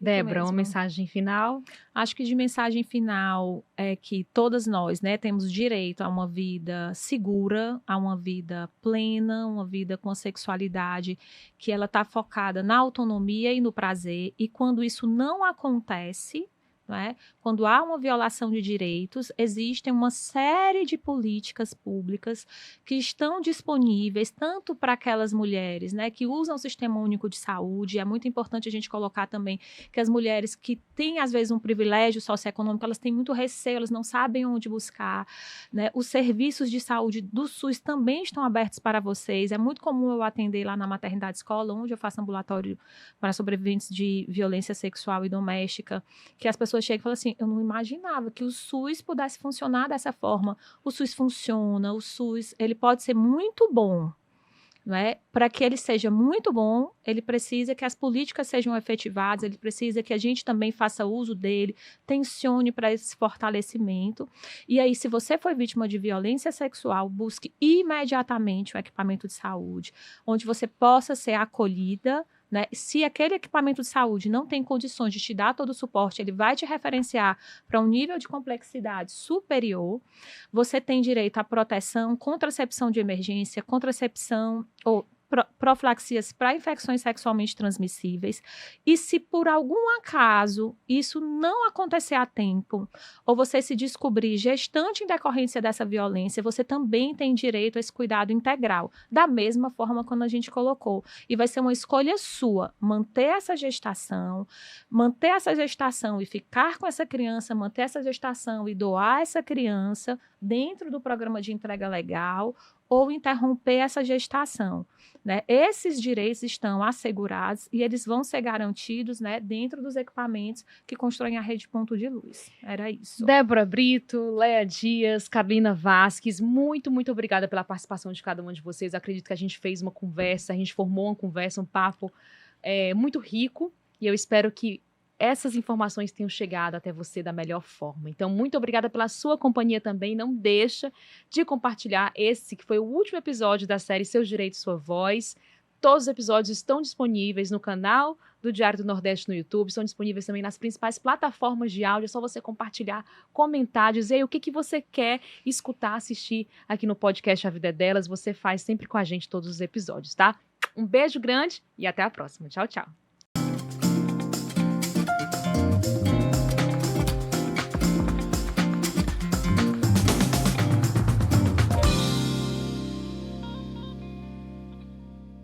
Débora, uma mensagem final? Acho que de mensagem final é que todas nós, né, temos direito a uma vida segura, a uma vida plena, uma vida com a sexualidade que ela está focada na autonomia e no prazer, e quando isso não acontece, né, quando há uma violação de direitos, existem uma série de políticas públicas que estão disponíveis tanto para aquelas mulheres, né, que usam o Sistema Único de Saúde. É muito importante a gente colocar também que as mulheres que têm, às vezes, um privilégio socioeconômico, elas têm muito receio, elas não sabem onde buscar, né? Os serviços de saúde do SUS também estão abertos para vocês. É muito comum eu atender lá na maternidade escola, onde eu faço ambulatório para sobreviventes de violência sexual e doméstica, que as pessoas chegam e falam assim, eu não imaginava que o SUS pudesse funcionar dessa forma. O SUS funciona, o SUS ele pode ser muito bom, né? Para que ele seja muito bom, ele precisa que as políticas sejam efetivadas, ele precisa que a gente também faça uso dele, tensione para esse fortalecimento. E aí, se você foi vítima de violência sexual, busque imediatamente o equipamento de saúde, onde você possa ser acolhida, né? Se aquele equipamento de saúde não tem condições de te dar todo o suporte, ele vai te referenciar para um nível de complexidade superior. Você tem direito à proteção, contracepção de emergência, contracepção ou profilaxias para infecções sexualmente transmissíveis. E se por algum acaso isso não acontecer a tempo, ou você se descobrir gestante em decorrência dessa violência, você também tem direito a esse cuidado integral, da mesma forma como a gente colocou. E vai ser uma escolha sua manter essa gestação e ficar com essa criança, manter essa gestação e doar essa criança dentro do programa de entrega legal, ou interromper essa gestação, né? Esses direitos estão assegurados e eles vão ser garantidos, né, dentro dos equipamentos que constroem a rede Ponto de Luz. Era isso. Débora Brito, Léa Dias, Carolina Vasques, muito, muito obrigada pela participação de cada uma de vocês. Acredito que a gente fez uma conversa, a gente formou uma conversa, um papo muito rico, e eu espero que essas informações tenham chegado até você da melhor forma. Então, muito obrigada pela sua companhia também. Não deixa de compartilhar esse que foi o último episódio da série Seus Direitos, Sua Voz. Todos os episódios estão disponíveis no canal do Diário do Nordeste no YouTube, estão disponíveis também nas principais plataformas de áudio. É só você compartilhar, comentar, dizer o que você quer escutar, assistir aqui no podcast A Vida é Delas. Você faz sempre com a gente todos os episódios, tá? Um beijo grande e até a próxima. Tchau, tchau. Tchau.